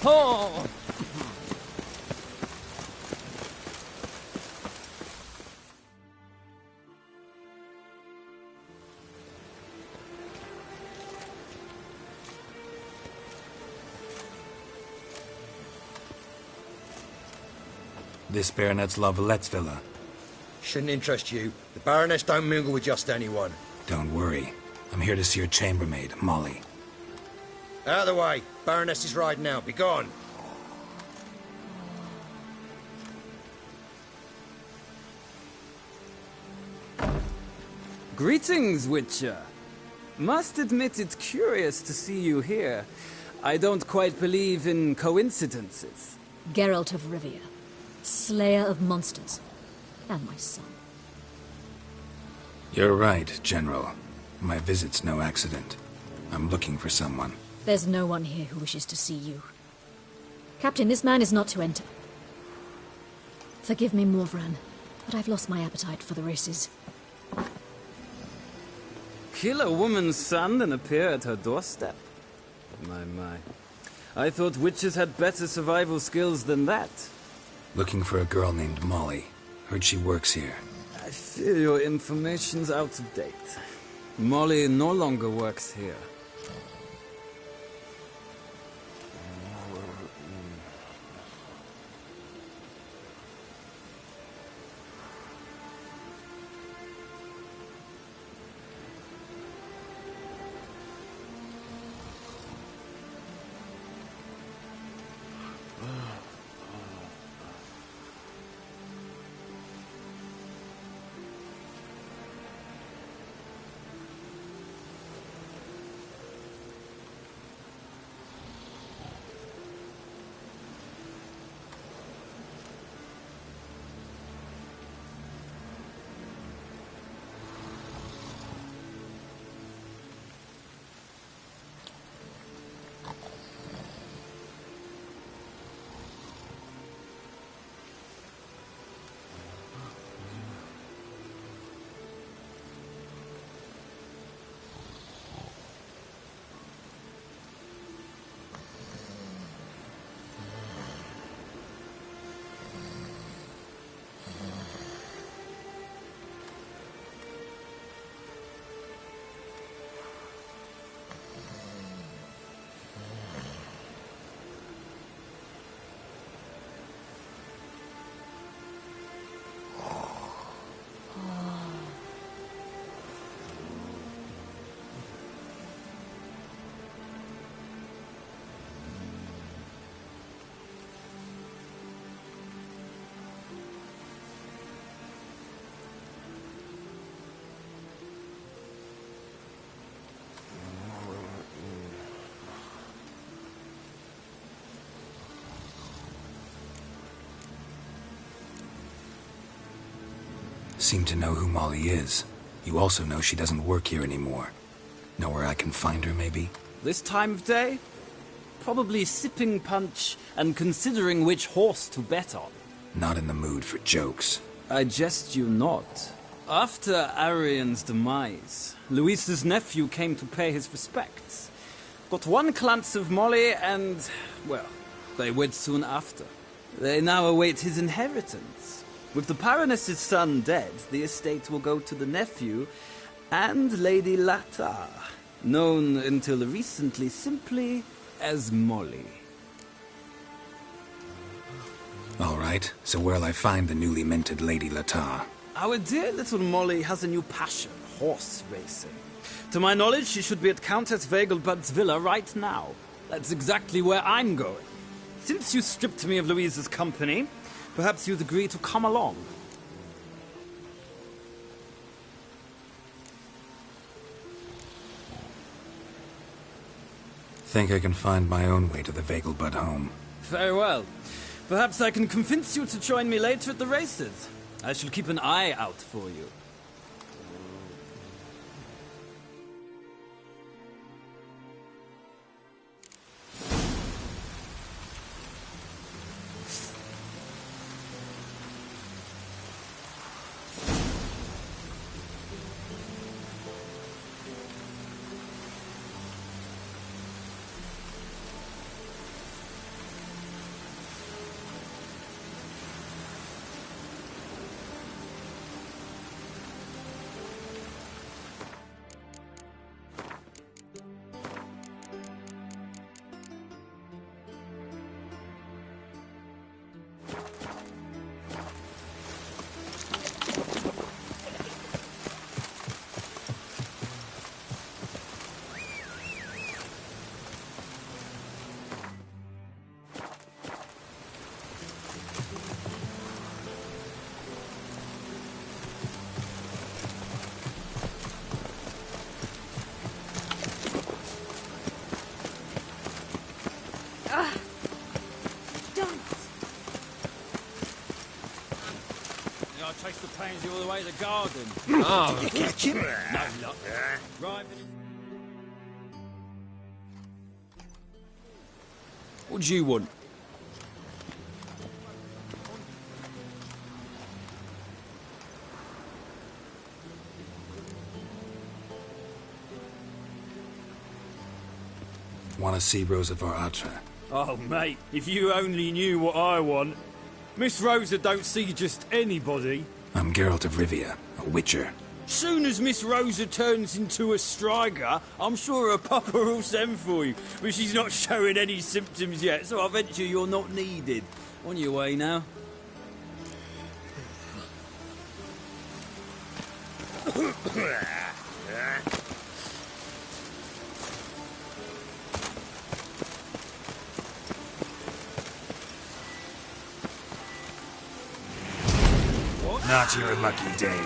Oh! This Baronet's La Vallette's villa. Shouldn't interest you. The Baroness don't mingle with just anyone. Don't worry. I'm here to see your chambermaid, Molly. Out of the way. Baroness is riding out. Be gone. Greetings, Witcher. Must admit it's curious to see you here. I don't quite believe in coincidences. Geralt of Rivia, slayer of monsters, and my son. You're right, General. My visit's no accident. I'm looking for someone. There's no one here who wishes to see you. Captain, this man is not to enter. Forgive me, Morvran, but I've lost my appetite for the races. Kill a woman's son and appear at her doorstep? My. I thought witches had better survival skills than that. Looking for a girl named Molly. Heard she works here. I fear your information's out of date. Molly no longer works here. Seem to know who Molly is. You also know she doesn't work here anymore. Know where I can find her, maybe? This time of day? Probably sipping punch and considering which horse to bet on. Not in the mood for jokes. I jest you not. After Arian's demise, Luis's nephew came to pay his respects. Got one glance of Molly and, well, they wed soon after. They now await his inheritance. With the Baroness's son dead, the estate will go to the nephew and Lady Latta, known until recently simply as Molly. All right, so where'll I find the newly minted Lady Latta? Our dear little Molly has a new passion, horse racing. To my knowledge, she should be at Countess Vegelbud's villa right now. That's exactly where I'm going. Since you stripped me of Louise's company, perhaps you'd agree to come along. Think I can find my own way to the Vegelbud home. Very well. Perhaps I can convince you to join me later at the races. I shall keep an eye out for you. changed you all the way to the garden. Oh. Did you catch him? No luck. Right. What do you want? Want to see Rosa Varatra? Oh, mate, if you only knew what I want. Miss Rosa don't see just anybody. I'm Geralt of Rivia, a witcher. Soon as Miss Rosa turns into a striker, I'm sure her papa will send for you. But she's not showing any symptoms yet, so I venture you're not needed. On your way now. Not your lucky day.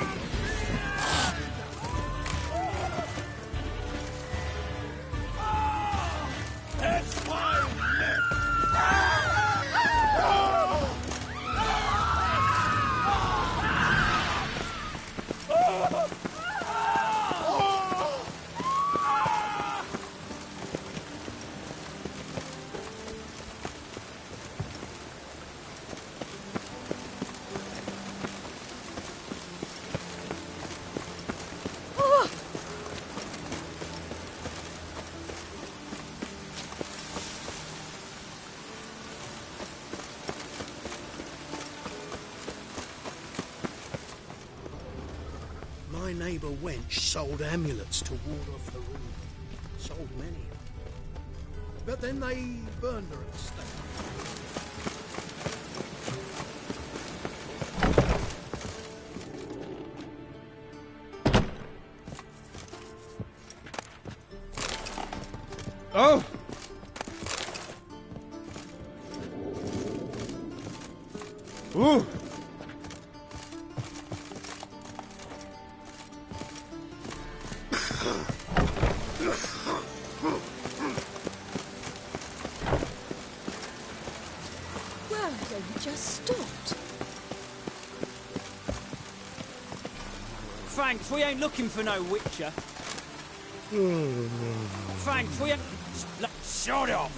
My neighbour wench sold amulets to ward off the rune. Sold many. But then they burned her at the stake. Oh! Ooh! Well, you just stopped. Thanks, we ain't looking for no witcher. Thanks, we ain't... Shut off!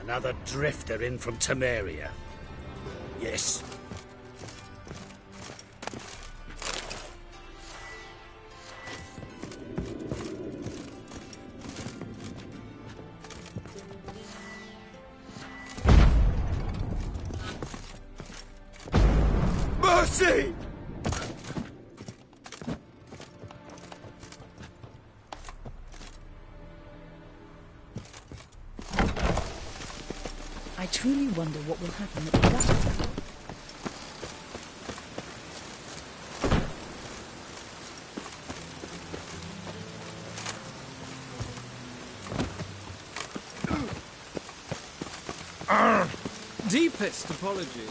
Another drifter in from Temeria. Yes. Mercy! I truly wonder what will happen at the Battlefront. Deepest apologies.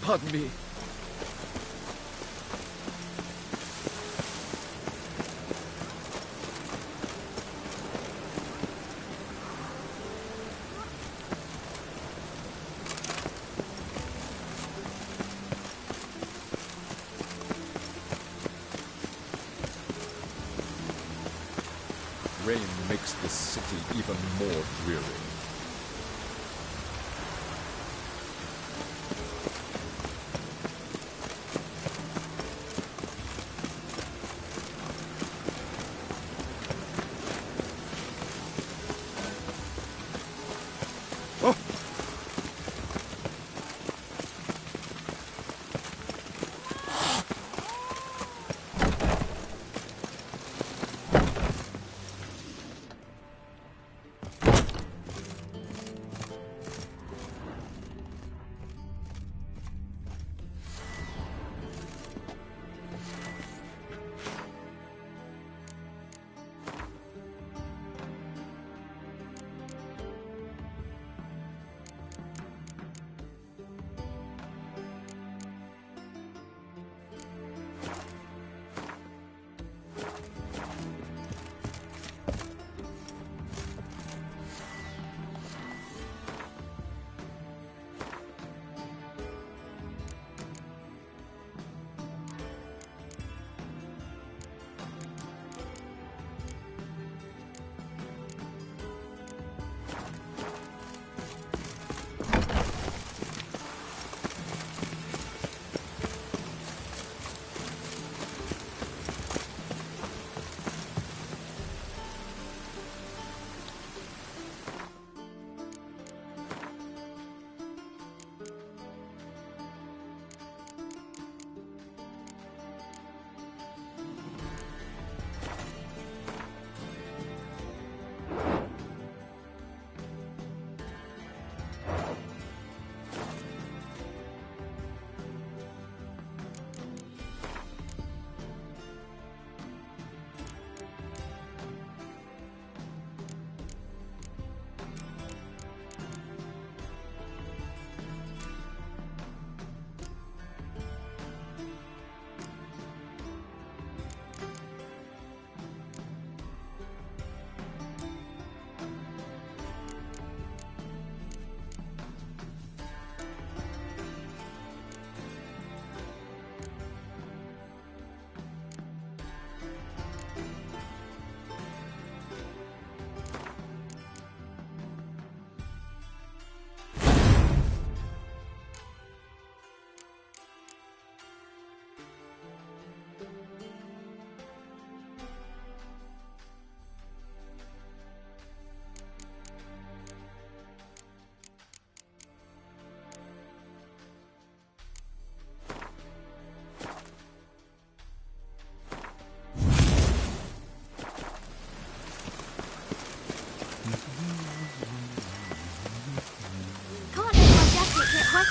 Pardon me. Rain makes this city even more dreary.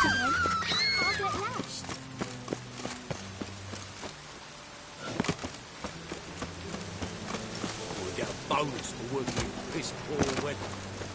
again, I'll get lashed. We get a bonus for working in piss poor weather.